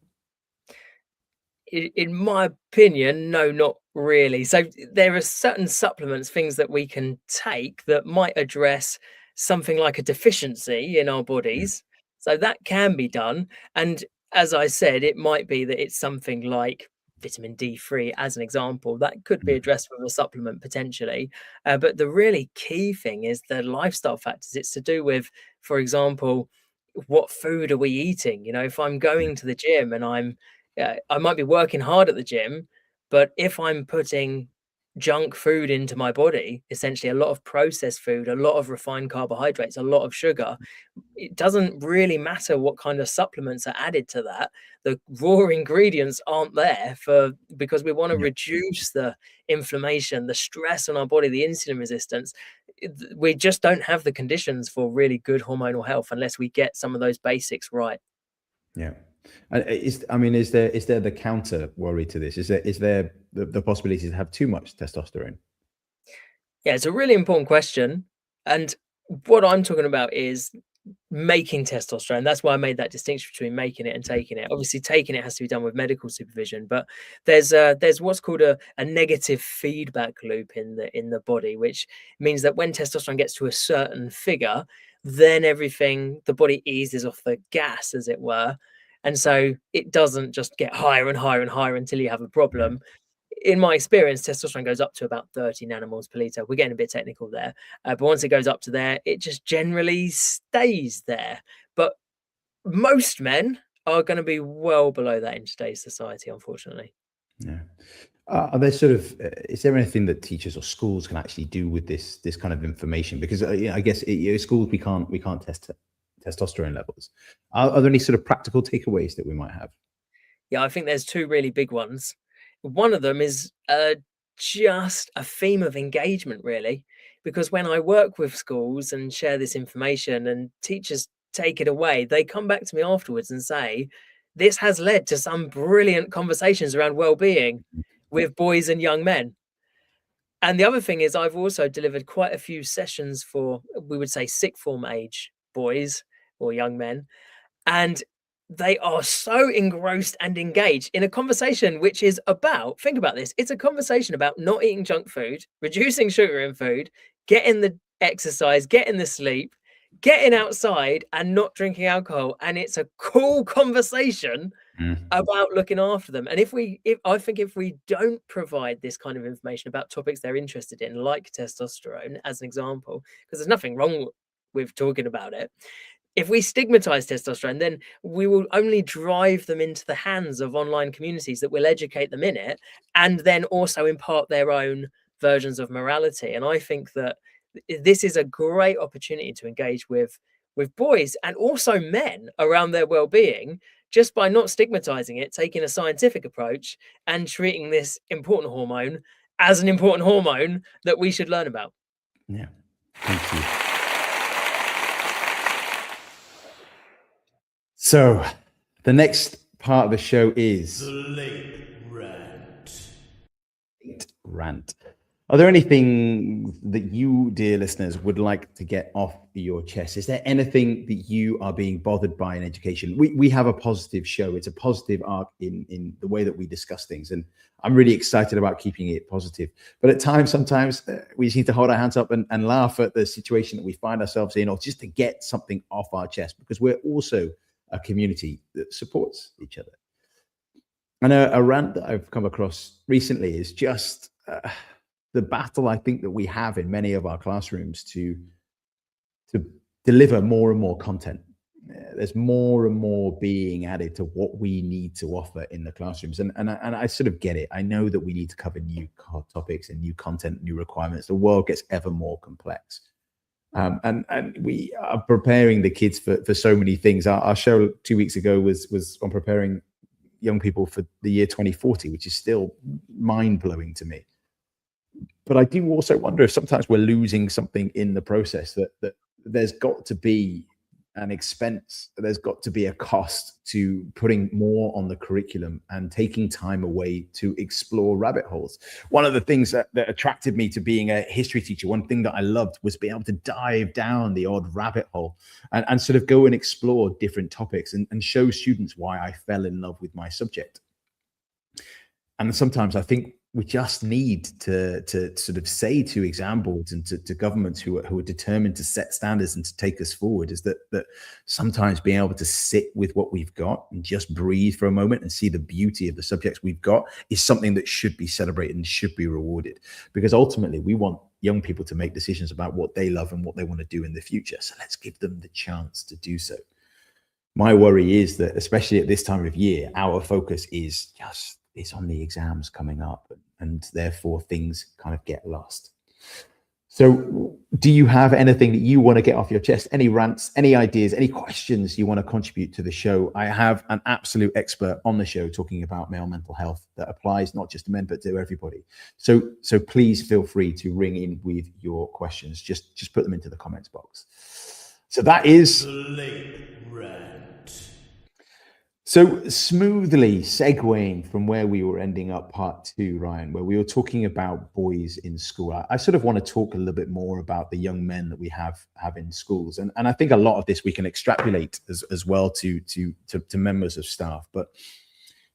In my opinion, no, not really. So there are certain supplements, things that we can take that might address something like a deficiency in our bodies. So that can be done. And as I said, it might be that it's something like vitamin D3, as an example, that could be addressed with a supplement potentially. But the really key thing is the lifestyle factors. It's to do with, for example, what food are we eating? If I'm going to the gym and I might be working hard at the gym, but if I'm putting junk food into my body, essentially a lot of processed food, a lot of refined carbohydrates, a lot of sugar, it doesn't really matter what kind of supplements are added to that. The raw ingredients aren't there because we want to reduce the inflammation, the stress on our body, the insulin resistance. We just don't have the conditions for really good hormonal health unless we get some of those basics right. Yeah. Is there the counter worry to this? Is there the possibility to have too much testosterone? Yeah, it's a really important question. And what I'm talking about is making testosterone. That's why I made that distinction between making it and taking it. Obviously, taking it has to be done with medical supervision, but there's what's called a negative feedback loop in the body, which means that when testosterone gets to a certain figure, then the body eases off the gas, as it were. And so it doesn't just get higher and higher and higher until you have a problem. In my experience, testosterone goes up to about 30 nanomoles per liter. We're getting a bit technical there, but once it goes up to there, it just generally stays there. But most men are going to be well below that in today's society, unfortunately. Yeah. Are there sort of is there anything that teachers or schools can actually do with this kind of information? Because I guess schools we can't test testosterone levels. Are there any sort of practical takeaways that we might have? Yeah, I think there's two really big ones. One of them is just a theme of engagement, really, because when I work with schools and share this information and teachers take it away, they come back to me afterwards and say, this has led to some brilliant conversations around well-being with boys and young men. And the other thing is I've also delivered quite a few sessions for, we would say, sixth form age boys or young men. And they are so engrossed and engaged in a conversation which is about, think about this, it's a conversation about not eating junk food, reducing sugar in food, getting the exercise, getting the sleep, getting outside and not drinking alcohol. And it's a cool conversation about looking after them. And I think if we don't provide this kind of information about topics they're interested in, like testosterone, as an example, because there's nothing wrong with talking about it, if we stigmatize testosterone, then we will only drive them into the hands of online communities that will educate them in it and then also impart their own versions of morality. And I think that this is a great opportunity to engage with boys and also men around their well-being, just by not stigmatizing it, taking a scientific approach and treating this important hormone as an important hormone that we should learn about. Yeah. Thank you. So the next part of the show is the late rant. Late rant. Are there anything that you, dear listeners, would like to get off your chest? Is there anything that you are being bothered by in education? We have a positive show. It's a positive arc in the way that we discuss things. And I'm really excited about keeping it positive. But at times, sometimes we just need to hold our hands up and laugh at the situation that we find ourselves in, or just to get something off our chest, because we're also a community that supports each other. And a rant that I've come across recently is just the battle I think that we have in many of our classrooms to deliver more and more content. There's more and more being added to what we need to offer in the classrooms. And I sort of get it. I know that we need to cover new topics and new content, new requirements. The world gets ever more complex. And we are preparing the kids for so many things. Our show 2 weeks ago was on preparing young people for the year 2040, which is still mind-blowing to me. But I do also wonder if sometimes we're losing something in the process, that there's got to be an expense, there's got to be a cost to putting more on the curriculum and taking time away to explore rabbit holes. One of the things that attracted me to being a history teacher, one thing that I loved, was being able to dive down the odd rabbit hole and sort of go and explore different topics and show students why I fell in love with my subject. And sometimes I think we just need to sort of say to exam boards and to governments who are determined to set standards and to take us forward, is that sometimes being able to sit with what we've got and just breathe for a moment and see the beauty of the subjects we've got is something that should be celebrated and should be rewarded. Because ultimately we want young people to make decisions about what they love and what they want to do in the future. So let's give them the chance to do so. My worry is that, especially at this time of year, our focus is just it's on the exams coming up, and therefore things kind of get lost. So do you have anything that you want to get off your chest? Any rants, any ideas, any questions you want to contribute to the show? I have an absolute expert on the show talking about male mental health that applies not just to men, but to everybody. So please feel free to ring in with your questions. Just put them into the comments box. So that is The Late Rant. so smoothly segueing from where we were ending up part 2, Ryan, where we were talking about boys in school. I sort of want to talk a little bit more about the young men that we have in schools. And I think a lot of this we can extrapolate as well to members of staff. But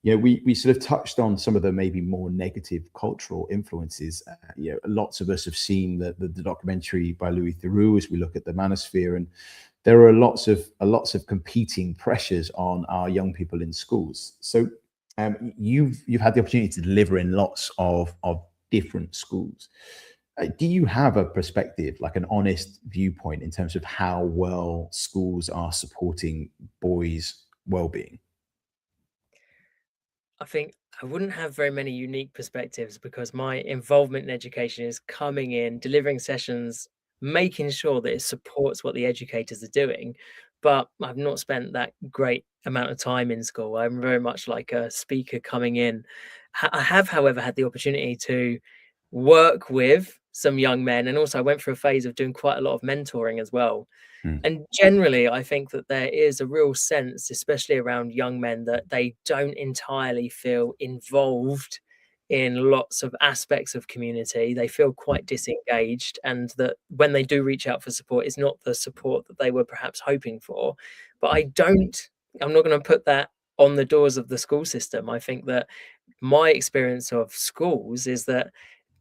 we sort of touched on some of the maybe more negative cultural influences. Lots of us have seen the documentary by Louis Theroux as we look at the manosphere, and there are lots of competing pressures on our young people in schools. So you've had the opportunity to deliver in lots of different schools. Do you have a perspective, like an honest viewpoint, in terms of how well schools are supporting boys' well-being? I think I wouldn't have very many unique perspectives because my involvement in education is coming in, delivering sessions, making sure that it supports what the educators are doing. But I've not spent that great amount of time in school. I'm very much like a speaker coming in. I have, however, had the opportunity to work with some young men, and also I went through a phase of doing quite a lot of mentoring as well. And generally, I think that there is a real sense, especially around young men, that they don't entirely feel involved in lots of aspects of community. They feel quite disengaged, and that when they do reach out for support, it's not the support that they were perhaps hoping for. But I'm not going to put that on the doors of the school system. I think that my experience of schools is that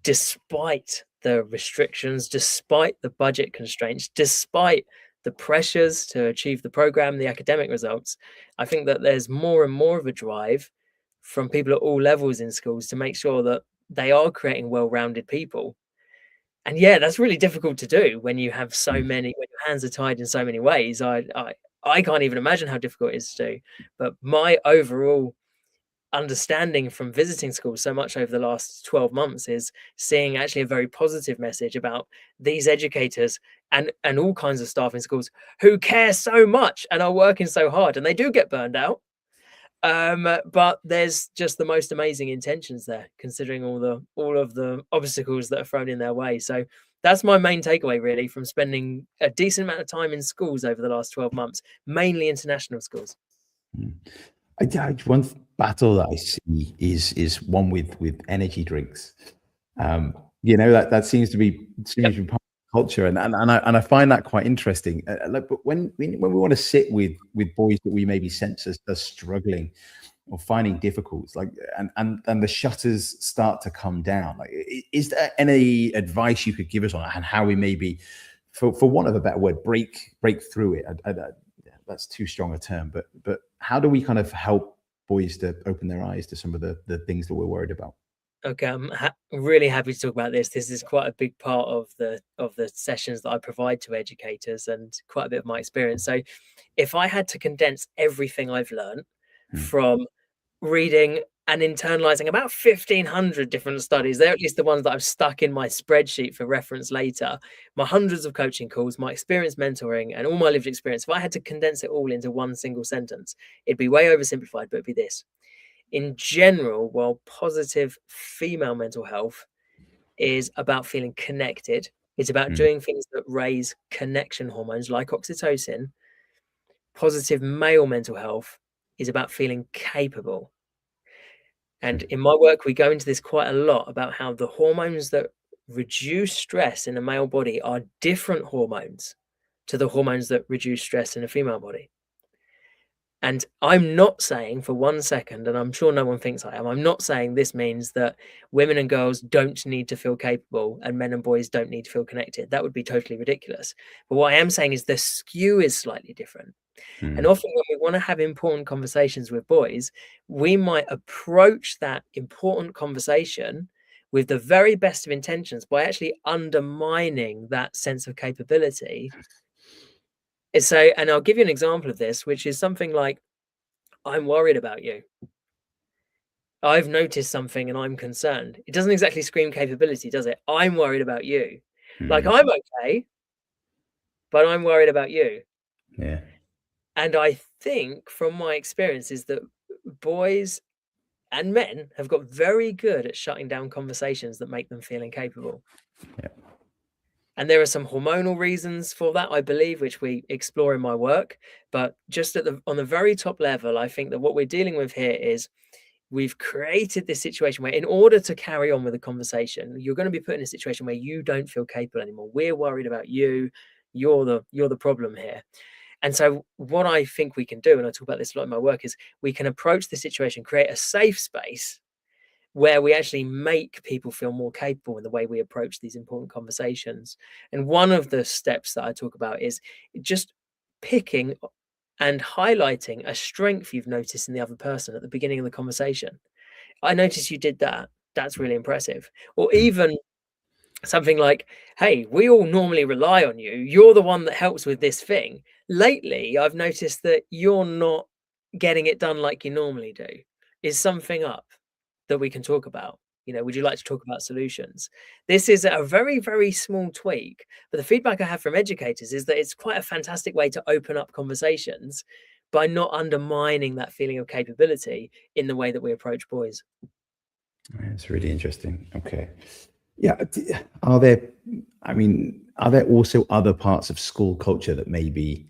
despite the restrictions, despite the budget constraints, despite the pressures to achieve the program, the academic results, I think that there's more and more of a drive from people at all levels in schools to make sure that they are creating well-rounded people. And yeah, that's really difficult to do when you have so many, when your hands are tied in so many ways. I can't even imagine how difficult it is to do. But my overall understanding from visiting schools so much over the last 12 months is seeing actually a very positive message about these educators and all kinds of staff in schools who care so much and are working so hard, and they do get burned out, but there's just the most amazing intentions there, considering all of the obstacles that are thrown in their way. So that's my main takeaway really from spending a decent amount of time in schools over the last 12 months, mainly international schools. One battle that I see is one with energy drinks. That seems to be part of culture, and I find that quite interesting. But when we want to sit with boys that we maybe sense as struggling or finding difficult, and the shutters start to come down, is there any advice you could give us on that, and how we maybe, for want of a better word, break through it? That's too strong a term, but how do we kind of help boys to open their eyes to some of the things that we're worried about? Okay, I'm really happy to talk about this. This is quite a big part of the sessions that I provide to educators, and quite a bit of my experience. So, if I had to condense everything I've learned from reading and internalizing about 1,500 different studies, they're at least the ones that I've stuck in my spreadsheet for reference later, my hundreds of coaching calls, my experience mentoring, and all my lived experience, if I had to condense it all into one single sentence, it'd be way oversimplified, but it'd be this. In general, while positive female mental health is about feeling connected, it's about doing things that raise connection hormones like oxytocin, positive male mental health is about feeling capable. And in my work, we go into this quite a lot about how the hormones that reduce stress in a male body are different hormones to the hormones that reduce stress in a female body. And I'm not saying for 1 second, and I'm sure no one thinks I am, I'm not saying this means that women and girls don't need to feel capable and men and boys don't need to feel connected. That would be totally ridiculous. But what I am saying is the skew is slightly different. And often when we want to have important conversations with boys, we might approach that important conversation with the very best of intentions by actually undermining that sense of capability. So, and I'll give you an example of this, which is something like, I'm worried about you. I've noticed something and I'm concerned. It doesn't exactly scream capability, does it? I'm worried about you. Like, I'm okay, but I'm worried about you. Yeah. And I think from my experience is that boys and men have got very good at shutting down conversations that make them feel incapable. Yeah. And there are some hormonal reasons for that, I believe, which we explore in my work. But just on the very top level, I think that what we're dealing with here is we've created this situation where in order to carry on with the conversation, you're going to be put in a situation where you don't feel capable anymore. We're worried about you. You're the problem here. And so what I think we can do, and I talk about this a lot in my work, is we can approach the situation, create a safe space where we actually make people feel more capable in the way we approach these important conversations. And one of the steps that I talk about is just picking and highlighting a strength you've noticed in the other person at the beginning of the conversation. I noticed you did that. That's really impressive. Or even something like, hey, we all normally rely on you. You're the one that helps with this thing. Lately, I've noticed that you're not getting it done like you normally do. Is something up that we can talk about? Would you like to talk about solutions? This is a very, very small tweak, but the feedback I have from educators is that it's quite a fantastic way to open up conversations by not undermining that feeling of capability in the way that we approach boys. It's really interesting. Okay. Yeah. Are there also other parts of school culture that maybe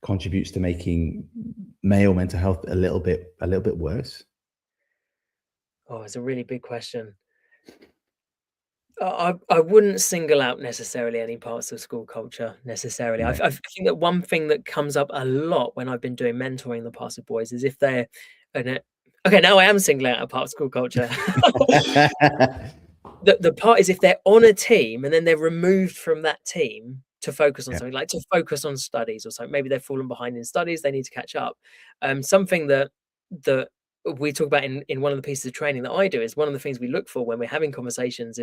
contributes to making male mental health a little bit worse? Oh, it's a really big question. I wouldn't single out necessarily any parts of school culture necessarily. Yeah. I think that one thing that comes up a lot when I've been doing mentoring the past with boys is if they're okay, now I am singling out a part of school culture. The part is if they're on a team and then they're removed from that team to focus on something, like to focus on studies or something. Maybe they've fallen behind in studies, they need to catch up. Something that we talk about in one of the pieces of training that I do is one of the things we look for when we're having conversations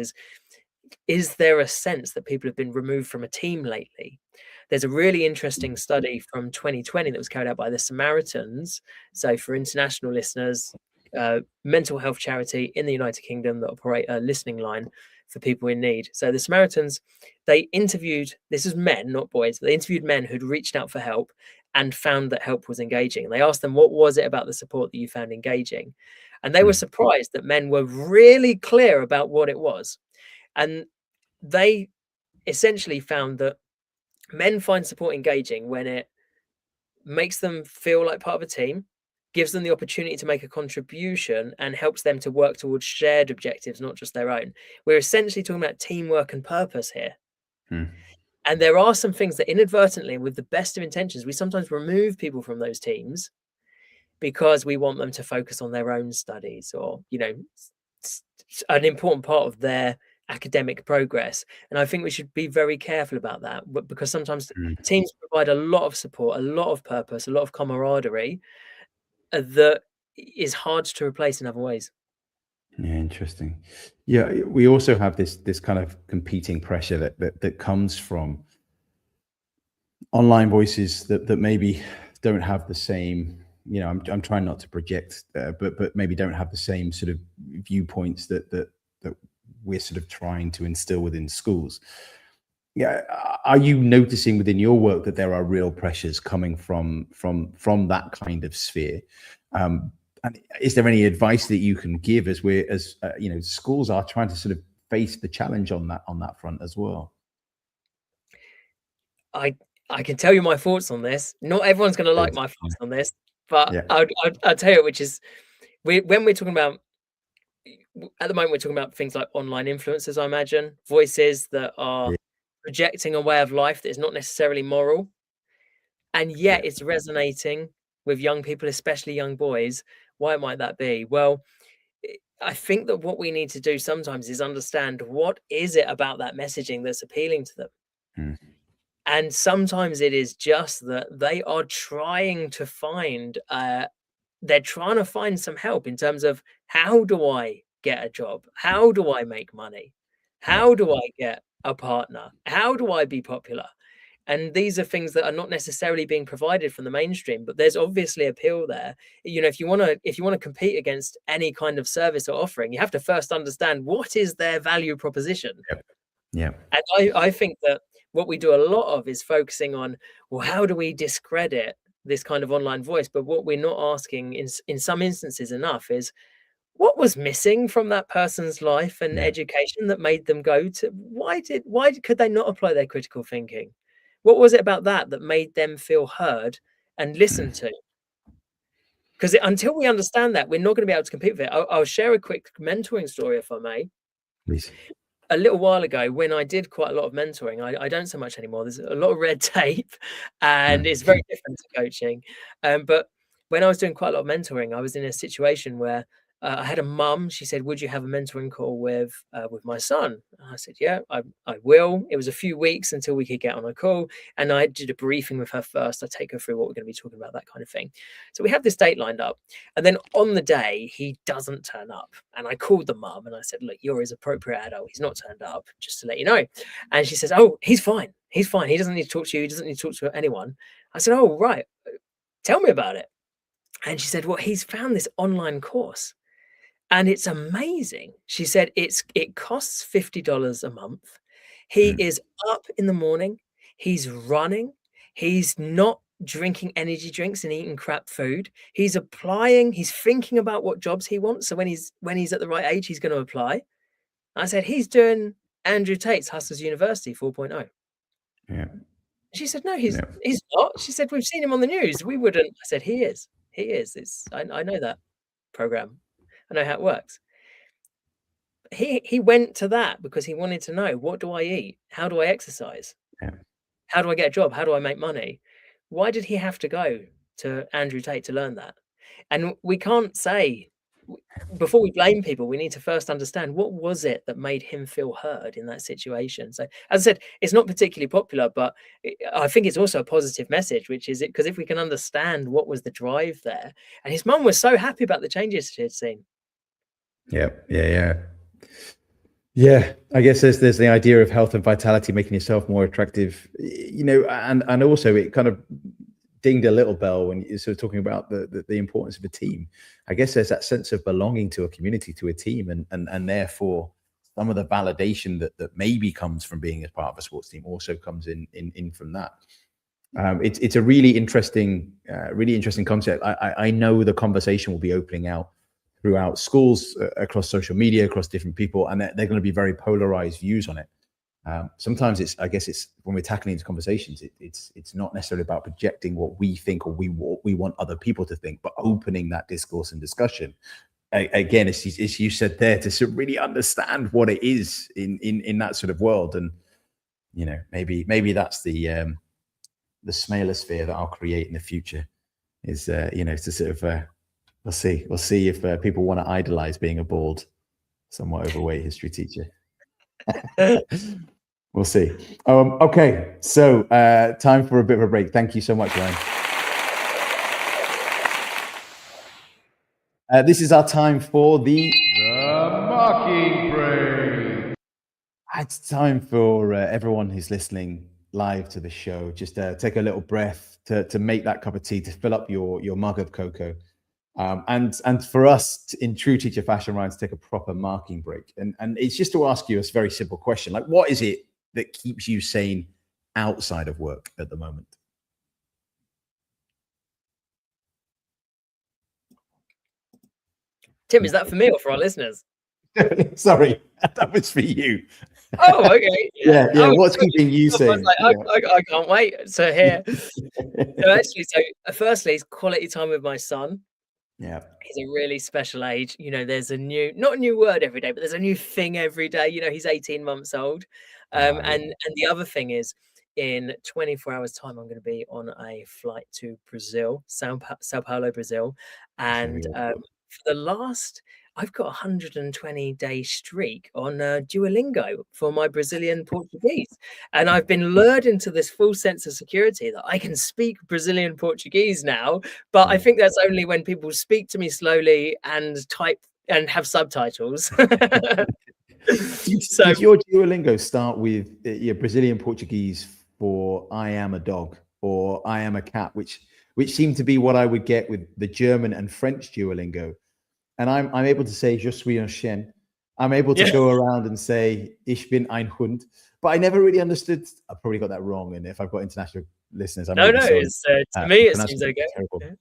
is there a sense that people have been removed from a team lately? There's a really interesting study from 2020 that was carried out by the Samaritans. So for international listeners, mental health charity in the United Kingdom that operate a listening line for people in need. So the Samaritans, they interviewed, this is men, not boys, they interviewed men who'd reached out for help and found that help was engaging. And they asked them, what was it about the support that you found engaging? And they were surprised that men were really clear about what it was. And they essentially found that men find support engaging when it makes them feel like part of a team, gives them the opportunity to make a contribution, and helps them to work towards shared objectives, not just their own. We're essentially talking about teamwork and purpose here. And there are some things that inadvertently, with the best of intentions, we sometimes remove people from those teams because we want them to focus on their own studies or, an important part of their academic progress. And I think we should be very careful about that, because sometimes teams provide a lot of support, a lot of purpose, a lot of camaraderie that is hard to replace in other ways. Yeah, interesting. Yeah, we also have this kind of competing pressure that comes from online voices that maybe don't have the same, I'm trying not to project, but maybe don't have the same sort of viewpoints that we're sort of trying to instill within schools. Yeah, are you noticing within your work that there are real pressures coming from that kind of sphere? And is there any advice that you can give as schools are trying to sort of face the challenge on that front as well? I can tell you my thoughts on this. Not everyone's going to like my thoughts on this, but I'll tell you, which is when we're talking about, at the moment, we're talking about things like online influencers, I imagine, voices that are projecting a way of life that is not necessarily moral, and yet it's resonating with young people, especially young boys. Why might that be? Well, I think that what we need to do sometimes is understand what is it about that messaging that's appealing to them. And sometimes it is just that they are trying to find some help in terms of, how do I get a job? How do I make money? How do I get a partner? How do I be popular? And these are things that are not necessarily being provided from the mainstream, but there's obviously appeal there. If you want to compete against any kind of service or offering, you have to first understand what is their value proposition. Yeah. And I think that what we do a lot of is focusing on, well, how do we discredit this kind of online voice? But what we're not asking in some instances enough is, what was missing from that person's life and education that made them go to, why could they not apply their critical thinking? What was it about that made them feel heard and listened to? Because until we understand that, we're not going to be able to compete with it. I'll share a quick mentoring story, if I may. Please. A little while ago, when I did quite a lot of mentoring, I don't so much anymore. There's a lot of red tape, and it's very different to coaching. But when I was doing quite a lot of mentoring, I was in a situation where I had a mum. She said, "Would you have a mentoring call with my son?" And I said, "Yeah, I will." It was a few weeks until we could get on a call, and I did a briefing with her first. I take her through what we're going to be talking about, that kind of thing. So we have this date lined up, and then on the day he doesn't turn up, and I called the mum and I said, "Look, you're his appropriate adult. He's not turned up, just to let you know." And she says, "Oh, he's fine. He's fine. He doesn't need to talk to you. He doesn't need to talk to anyone." I said, "Oh, right. Tell me about it." And she said, "Well, he's found this online course. And it's amazing." She said it costs $50 a month. He is up in the morning. He's running. He's not drinking energy drinks and eating crap food. He's applying. He's thinking about what jobs he wants. So when he's at the right age, he's going to apply. I said, he's doing Andrew Tate's Hustlers University 4.0. Yeah. She said, no, he's not. She said, we've seen him on the news. We wouldn't. I said, he is. He is. I know that program. I know how it works. He went to that because he wanted to know, what do I eat? How do I exercise? Yeah. How do I get a job? How do I make money? Why did he have to go to Andrew Tate to learn that? And we can't say, before we blame people, we need to first understand, what was it that made him feel heard in that situation? So, as I said, it's not particularly popular, but I think it's also a positive message, which is it, because if we can understand what was the drive there, and his mum was so happy about the changes she had seen. Yeah, I guess there's the idea of health and vitality, making yourself more attractive, and also it kind of dinged a little bell when you're sort of talking about the importance of a team. I guess there's that sense of belonging to a community, to a team, and therefore some of the validation that maybe comes from being as part of a sports team also comes in from that. It's a really interesting concept. I know the conversation will be opening out throughout schools, across social media, across different people, and they're going to be very polarized views on it. Sometimes it's when we're tackling these conversations, it's not necessarily about projecting what we think or we want other people to think, but opening that discourse and discussion. Again, as you said there, to sort of really understand what it is in that sort of world, and maybe that's the Smale-sphere that I'll create in the future. Is to sort of we'll see if people want to idolize being a bald, somewhat overweight history teacher. We'll see. Okay, so time for a bit of a break. Thank you so much, Ryan. This is our time for the marking break. It's time for everyone who's listening live to the show. Just take a little breath to make that cup of tea, to fill up your mug of cocoa. And for us, in true teacher fashion, Ryan, to take a proper marking break. And it's just to ask you a very simple question. Like, what is it that keeps you sane outside of work at the moment? Tim, is that for me or for our listeners? Sorry, that was for you. Oh, okay. Yeah. What's keeping you sane? I can't wait to hear. Firstly, it's quality time with my son. Yeah. He's a really special age. There's not a new word every day, but there's a new thing every day. He's 18 months old. And the other thing is, in 24 hours time, I'm going to be on a flight to Brazil, Sao Paulo, Brazil. And I've got a 120-day streak on Duolingo for my Brazilian Portuguese. And I've been lured into this full sense of security that I can speak Brazilian Portuguese now. But I think that's only when people speak to me slowly and type and have subtitles. Did your Duolingo start with your Brazilian Portuguese for I am a dog or I am a cat, which seemed to be what I would get with the German and French Duolingo. And I'm able to say je suis un chien. I'm able to go around and say ich bin ein Hund, but I never really understood. I probably got that wrong, and if I've got international listeners, I'm No, it's, to me it seems okay. Yeah.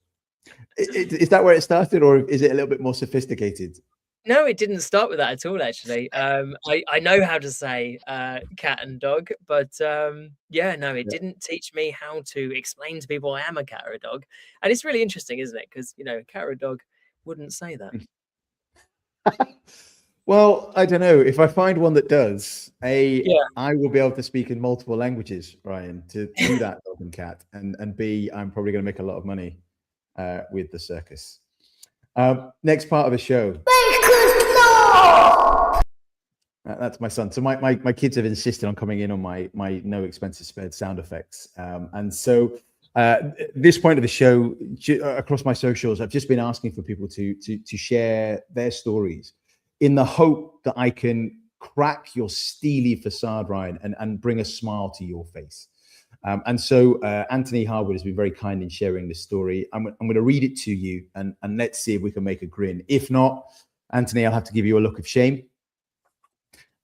Is that where it started, or is it a little bit more sophisticated? No, it didn't start with that at all, actually. I know how to say cat and dog, but it didn't teach me how to explain to people I am a cat or a dog. And it's really interesting, isn't it? Because, a cat or a dog wouldn't say that. Well, I don't know. If I find one that does, I will be able to speak in multiple languages, Ryan, to that dog and cat. And B, I'm probably going to make a lot of money with the circus. Next part of the show. That's my son. So my kids have insisted on coming in on my no expenses spared sound effects. And so this point of the show, across my socials, I've just been asking for people to share their stories in the hope that I can crack your steely facade, Ryan, and bring a smile to your face. And so Anthony Harwood has been very kind in sharing this story. I'm going to read it to you, and let's see if we can make a grin. If not, Anthony, I'll have to give you a look of shame.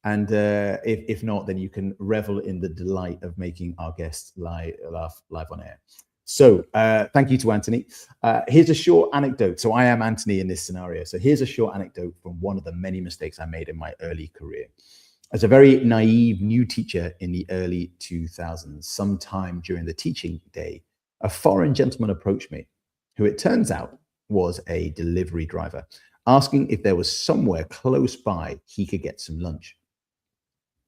And if not, then you can revel in the delight of making our guests laugh live on air. So thank you to Anthony. Here's a short anecdote. So I am Anthony in this scenario. So here's a short anecdote from one of the many mistakes I made in my early career. As a very naive new teacher in the early 2000s, sometime during the teaching day, a foreign gentleman approached me, who it turns out was a delivery driver, asking if there was somewhere close by he could get some lunch.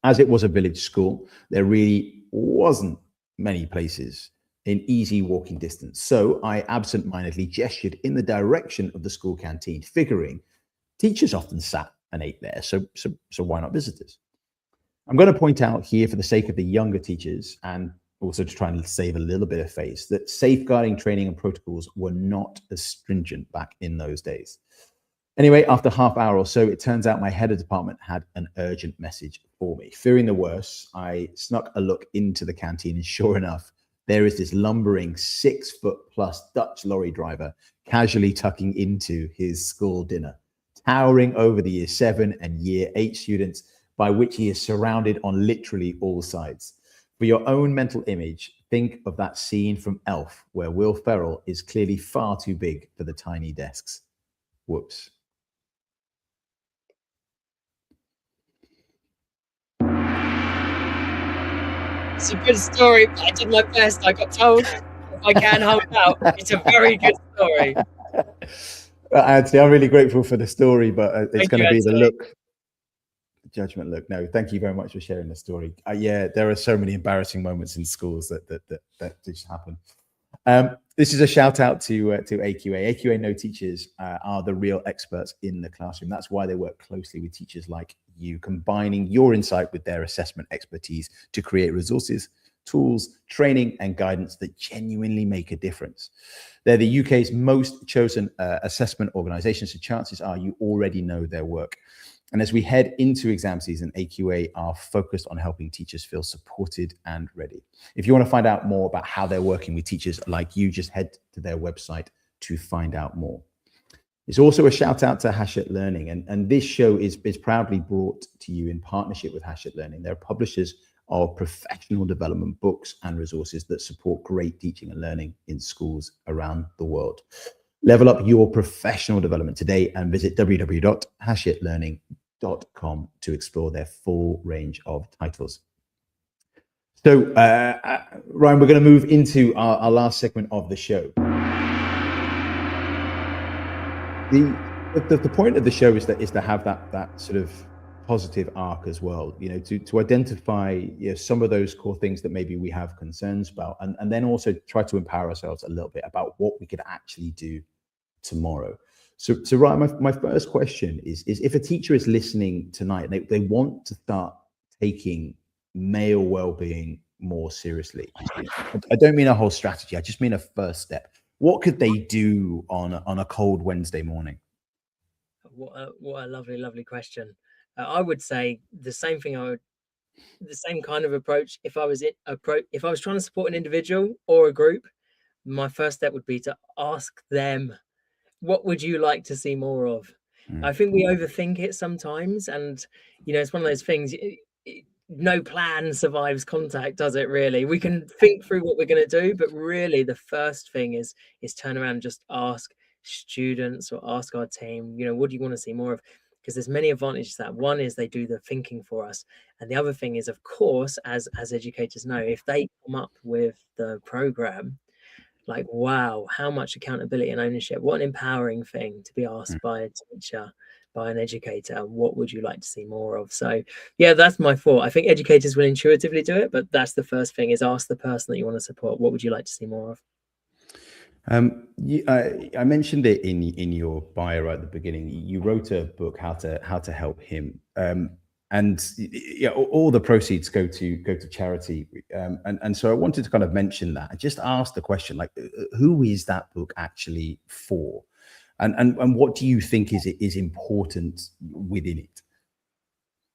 As it was a village school, there really wasn't many places in easy walking distance. So I absent-mindedly gestured in the direction of the school canteen, figuring teachers often sat and ate there. So why not visitors? I'm going to point out here, for the sake of the younger teachers, and also to try and save a little bit of face, that safeguarding training and protocols were not as stringent back in those days. Anyway, after half hour or so, it turns out my head of department had an urgent message for me. Fearing the worst, I snuck a look into the canteen, and sure enough, there is this lumbering 6-foot-plus Dutch lorry driver casually tucking into his school dinner, towering over the Year 7 and Year 8 students, by which he is surrounded on literally all sides. For your own mental image, think of that scene from Elf, where Will Ferrell is clearly far too big for the tiny desks. Whoops. It's a good story, but I did my best. I got told if I can hold out. It's a very good story. Anthony, I'm really grateful for the story, but it's going to be the look. Judgment look. No, thank you very much for sharing the story. There are so many embarrassing moments in schools that just happen. This is a shout out to AQA. AQA Know Teachers are the real experts in the classroom. That's why they work closely with teachers like you, combining your insight with their assessment expertise to create resources, tools, training, and guidance that genuinely make a difference. They're the UK's most chosen assessment organisation, so chances are you already know their work. And as we head into exam season, AQA are focused on helping teachers feel supported and ready. If you want to find out more about how they're working with teachers like you, just head to their website to find out more. It's also a shout out to Hachette Learning. And this show is proudly brought to you in partnership with Hachette Learning. They're publishers of professional development books and resources that support great teaching and learning in schools around the world. Level up your professional development today and visit www.hachetlearning.com to explore their full range of titles. So, Ryan, we're going to move into our last segment of the show. The point of the show is to have that sort of positive arc as well, to identify some of those core things that maybe we have concerns about, and then also try to empower ourselves a little bit about what we could actually do tomorrow. So Ryan, my first question is if a teacher is listening tonight, they want to start taking male well-being more seriously. I don't mean a whole strategy. I just mean a first step. What could they do on a cold Wednesday morning? What a lovely, lovely question. I would say the same thing I would the same kind of approach. If I was trying to support an individual or a group, my first step would be to ask them, what would you like to see more of? I think we overthink it sometimes, and it's one of those things. No plan survives contact, does it? Really, we can think through what we're going to do, but really, the first thing is turn around and just ask students or ask our team. What do you want to see more of? Because there's many advantages to that. One is they do the thinking for us, and the other thing is, of course, as educators know, if they come up with the program, like, wow, how much accountability and ownership. What an empowering thing to be asked by a teacher, by an educator, what would you like to see more of? So yeah, that's my thought. I think educators will intuitively do it, but that's the first thing, is ask the person that you want to support, what would you like to see more of? I mentioned it in your bio right at the beginning. You wrote a book, how to help him, and all the proceeds go to charity. And so I wanted to kind of mention that. I just asked the question, like, who is that book actually for, and what do you think is important within it?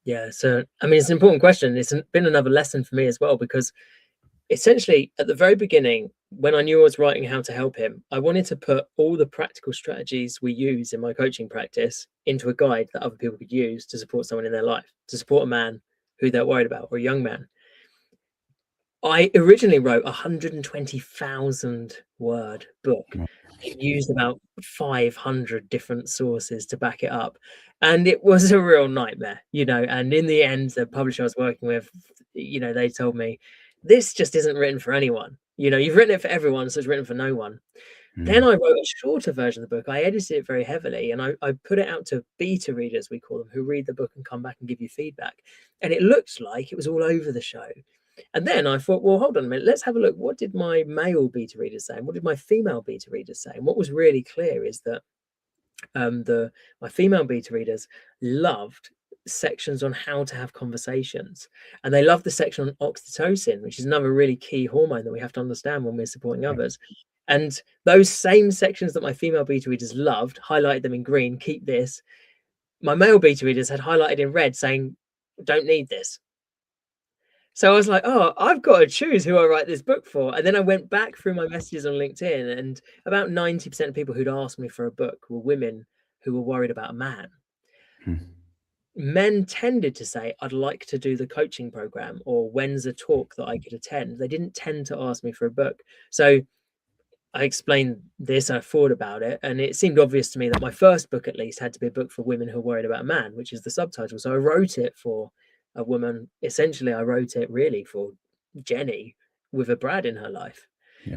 Yeah, so I mean, it's an important question. It's been another lesson for me as well, because essentially at the very beginning, when I knew I was writing How to Help Him, I wanted to put all the practical strategies we use in my coaching practice into a guide that other people could use to support someone in their life, to support a man who they're worried about, or a young man. I originally wrote a 120,000 word book. It used about 500 different sources to back it up. And it was a real nightmare, and in the end, the publisher I was working with, they told me, this just isn't written for anyone. You've written it for everyone, so it's written for no one. Then I wrote a shorter version of the book. I edited it very heavily, and I put it out to beta readers, we call them, who read the book and come back and give you feedback. And it looked like it was all over the show. And then I thought, well, hold on a minute, let's have a look. What did my male beta readers say? And what did my female beta readers say? And what was really clear is that my female beta readers loved sections on how to have conversations, and they loved the section on oxytocin, which is another really key hormone that we have to understand when we're supporting others. And those same sections that my female beta readers loved, highlighted them in green, keep this. My male beta readers had highlighted in red, saying, don't need this. So I was like, oh, I've got to choose who I write this book for. And then I went back through my messages on LinkedIn, and about 90% of people who'd asked me for a book were women who were worried about a man. Men tended to say, I'd like to do the coaching program, or when's a talk that I could attend. They didn't tend to ask me for a book. So I explained this, I thought about it, and it seemed obvious to me that my first book at least had to be a book for women who are worried about a man, which is the subtitle. So I wrote it for a woman. Essentially, I wrote it really for Jenny with a Brad in her life.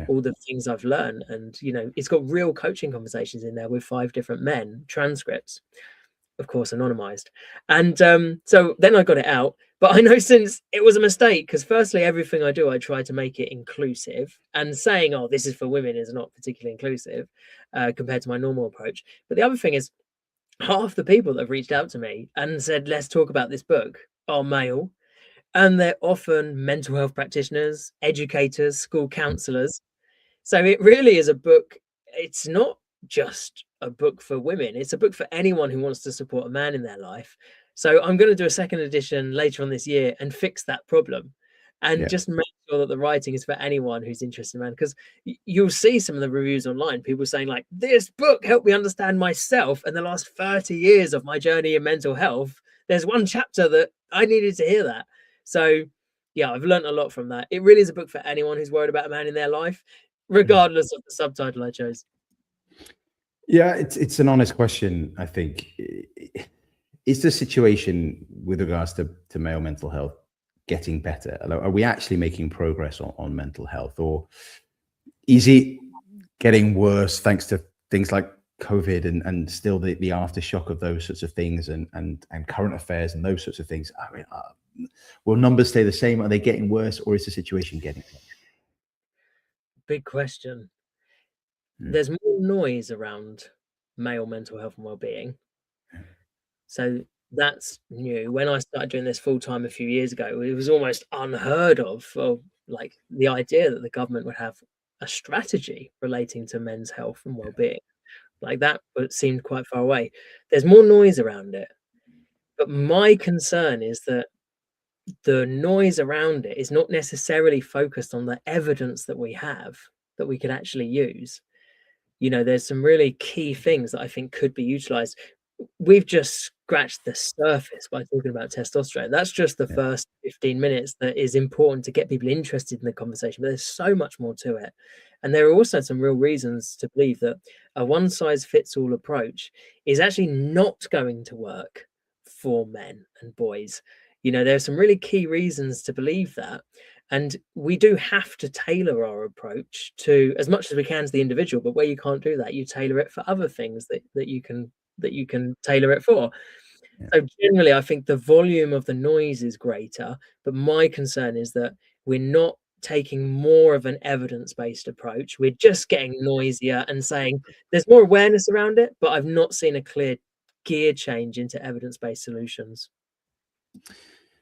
All the things I've learned, and it's got real coaching conversations in there with 5 different men, transcripts, of course, anonymized. And so then I got it out. But I know since it was a mistake, because firstly, everything I do, I try to make it inclusive, and saying, oh, this is for women is not particularly inclusive compared to my normal approach. But the other thing is, half the people that have reached out to me and said, let's talk about this book, are male. And they're often mental health practitioners, educators, school counselors. So it really is a book. It's not just a book for women. It's a book for anyone who wants to support a man in their life. So I'm going to do a second edition later on this year and fix that problem, and just make sure that the writing is for anyone who's interested in man. Because you'll see some of the reviews online, people saying like, this book helped me understand myself in the last 30 years of my journey in mental health. There's one chapter that I needed to hear that. So yeah, I've learned a lot from that. It really is a book for anyone who's worried about a man in their life, regardless of the subtitle I chose. Yeah, it's an honest question, I think. Is the situation with regards to male mental health getting better? Are we actually making progress on mental health, or is it getting worse thanks to things like COVID and still the aftershock of those sorts of things and current affairs and those sorts of things? I mean, will numbers stay the same? Are they getting worse, or is the situation getting worse? Big question. There's more noise around male mental health and well-being. So that's new. When I started doing this full-time a few years ago, it was almost unheard of, like the idea that the government would have a strategy relating to men's health and well-being. Like that seemed quite far away. There's more noise around it. But my concern is that the noise around it is not necessarily focused on the evidence that we have that we could actually use. You know, there's some really key things that I think could be utilized. We've just scratched the surface by talking about testosterone. That's just the first 15 minutes that is important to get people interested in the conversation, but there's so much more to it. And there are also some real reasons to believe that a one-size-fits-all approach is actually not going to work for men and boys. You know, there are some really key reasons to believe that. And we do have to tailor our approach to as much as we can to the individual, but where you can't do that, you tailor it for other things that you can tailor it for. So generally, I think the volume of the noise is greater, but my concern is that we're not taking more of an evidence-based approach. We're just getting noisier and saying there's more awareness around it, but I've not seen a clear gear change into evidence-based solutions.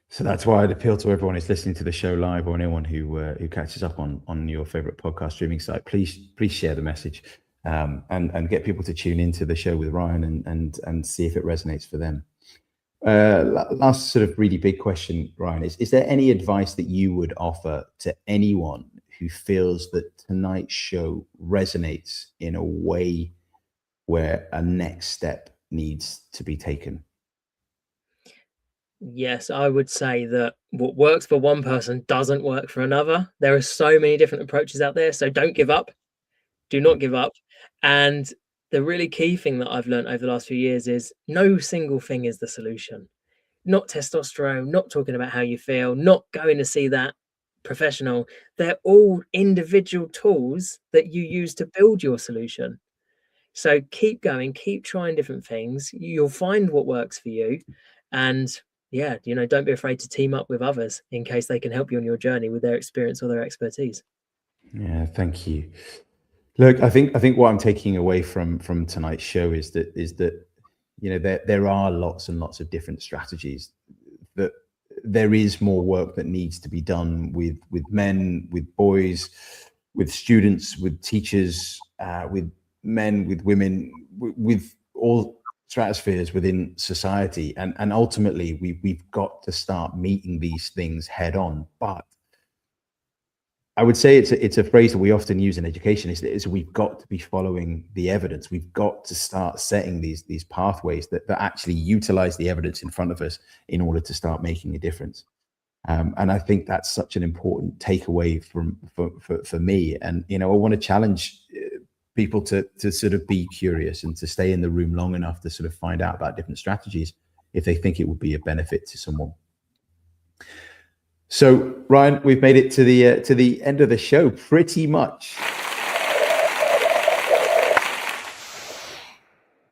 So that's why I'd appeal to everyone who's listening to the show live, or anyone who catches up on your favorite podcast streaming site. Please share the message, and get people to tune into the show with Ryan and see if it resonates for them. Last sort of really big question, Ryan, is there any advice that you would offer to anyone who feels that tonight's show resonates in a way where a next step needs to be taken? Yes, I would say that what works for one person doesn't work for another. There are so many different approaches out there, so don't give up. Do not give up. And the really key thing that I've learned over the last few years is no single thing is the solution. Not testosterone, not talking about how you feel, not going to see that professional. They're all individual tools that you use to build your solution. So keep going, keep trying different things. You'll find what works for you. And yeah, you know, don't be afraid to team up with others in case they can help you on your journey with their experience or their expertise. Yeah, thank you. Look, I think what I'm taking away from tonight's show is that you know there are lots and lots of different strategies. That there is more work that needs to be done with men, with boys, with students, with teachers, with men, with women, with all stratospheres within society, and ultimately we've got to start meeting these things head on. But I would say it's a phrase that we often use in education, is we've got to be following the evidence. We've got to start setting these pathways that actually utilize the evidence in front of us in order to start making a difference. And I think that's such an important takeaway for me. And, you know, I want to challenge people to sort of be curious and to stay in the room long enough to sort of find out about different strategies if they think it would be a benefit to someone. So, Ryan, we've made it to the end of the show, pretty much.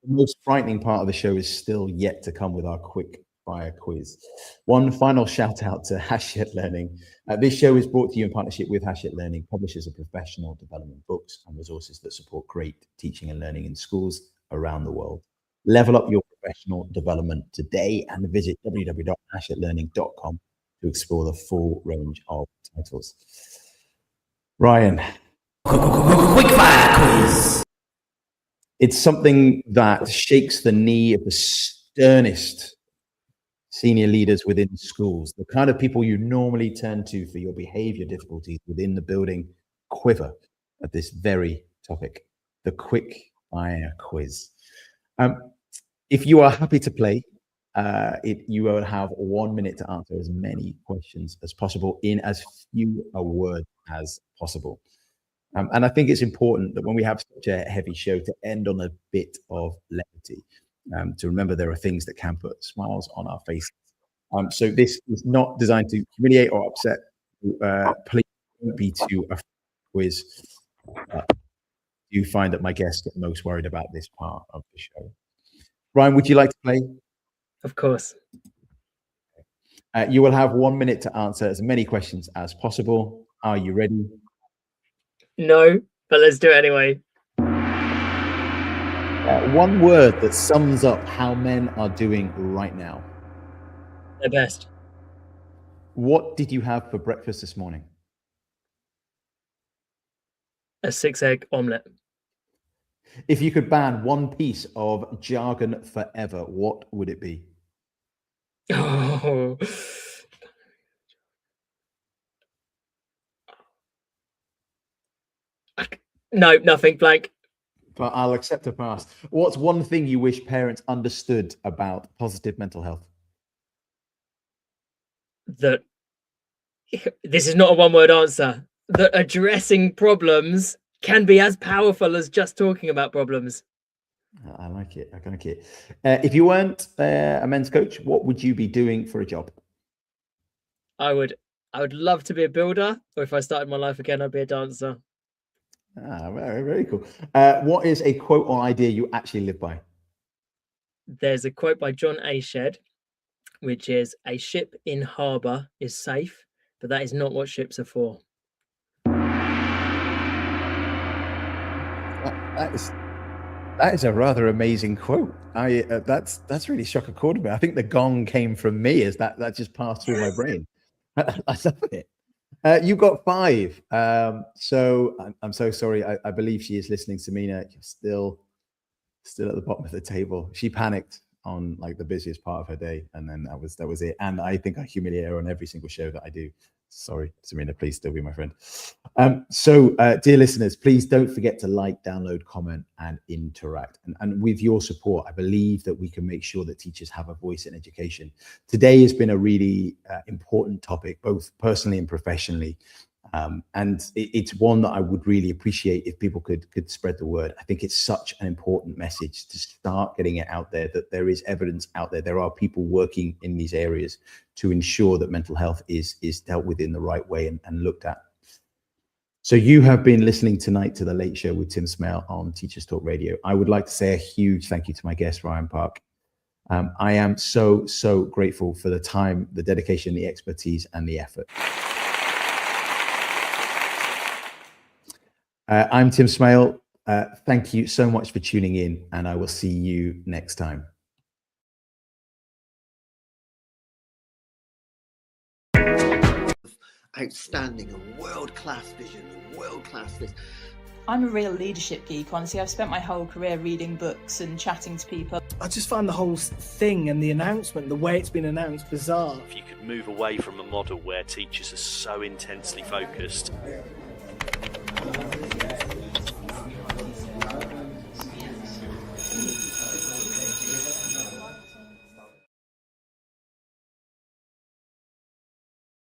The most frightening part of the show is still yet to come with our quick fire quiz. One final shout out to Hachette Learning. This show is brought to you in partnership with Hachette Learning, publishers of professional development books and resources that support great teaching and learning in schools around the world. Level up your professional development today and visit www.hachettelearning.com to explore the full range of titles. Ryan, quick fire quiz. It's something that shakes the knee of the sternest senior leaders within schools, the kind of people you normally turn to for your behavior difficulties within the building, quiver at this very topic, the quick fire quiz. If you are happy to play, you will have 1 minute to answer as many questions as possible in as few a word as possible. And I think it's important that when we have such a heavy show to end on a bit of levity, to remember there are things that can put smiles on our faces. So this is not designed to humiliate or upset. Please don't be too afraid of the quiz. You find that my guests get most worried about this part of the show. Ryan, would you like to play? Of course. You will have 1 minute to answer as many questions as possible. Are you ready? No, but let's do it anyway. One word that sums up how men are doing right now. Their best. What did you have for breakfast this morning? A 6-egg omelette. If you could ban one piece of jargon forever, what would it be? Oh, No, nothing. Blank. But I'll accept a pass. What's one thing you wish parents understood about positive mental health? That this is not a one-word answer. That addressing problems can be as powerful as just talking about problems. I like it. I like it. If you weren't a men's coach, what would you be doing for a job? I would love to be a builder, or if I started my life again, I'd be a dancer. Very, very cool. What is a quote or idea you actually live by? There's a quote by John A. Shedd, which is, "A ship in harbour is safe, but that is not what ships are for." That is a rather amazing quote. That's really struck a chord with me. I think the gong came from me as that just passed through my brain. I love it. You got 5. So I'm so sorry. I believe she is listening. Samina, you're still at the bottom of the table. She panicked on like the busiest part of her day, and then that was it. And I think I humiliate her on every single show that I do. Sorry, Samina, please still be my friend. Dear listeners, please don't forget to like, download, comment, and interact. And with your support, I believe that we can make sure that teachers have a voice in education. Today has been a really important topic, both personally and professionally. And it's one that I would really appreciate if people could spread the word. I think it's such an important message to start getting it out there, that there is evidence out there. There are people working in these areas to ensure that mental health is dealt with in the right way and looked at. So you have been listening tonight to The Late Show with Tim Smale on Teachers Talk Radio. I would like to say a huge thank you to my guest, Ryan Parke. I am so grateful for the time, the dedication, the expertise, and the effort. I'm Tim Smale. Thank you so much for tuning in, and I will see you next time. Outstanding and world-class vision and world-class this. I'm a real leadership geek, honestly. I've spent my whole career reading books and chatting to people. I just find the whole thing and the announcement, the way it's been announced, bizarre. If you could move away from a model where teachers are so intensely focused.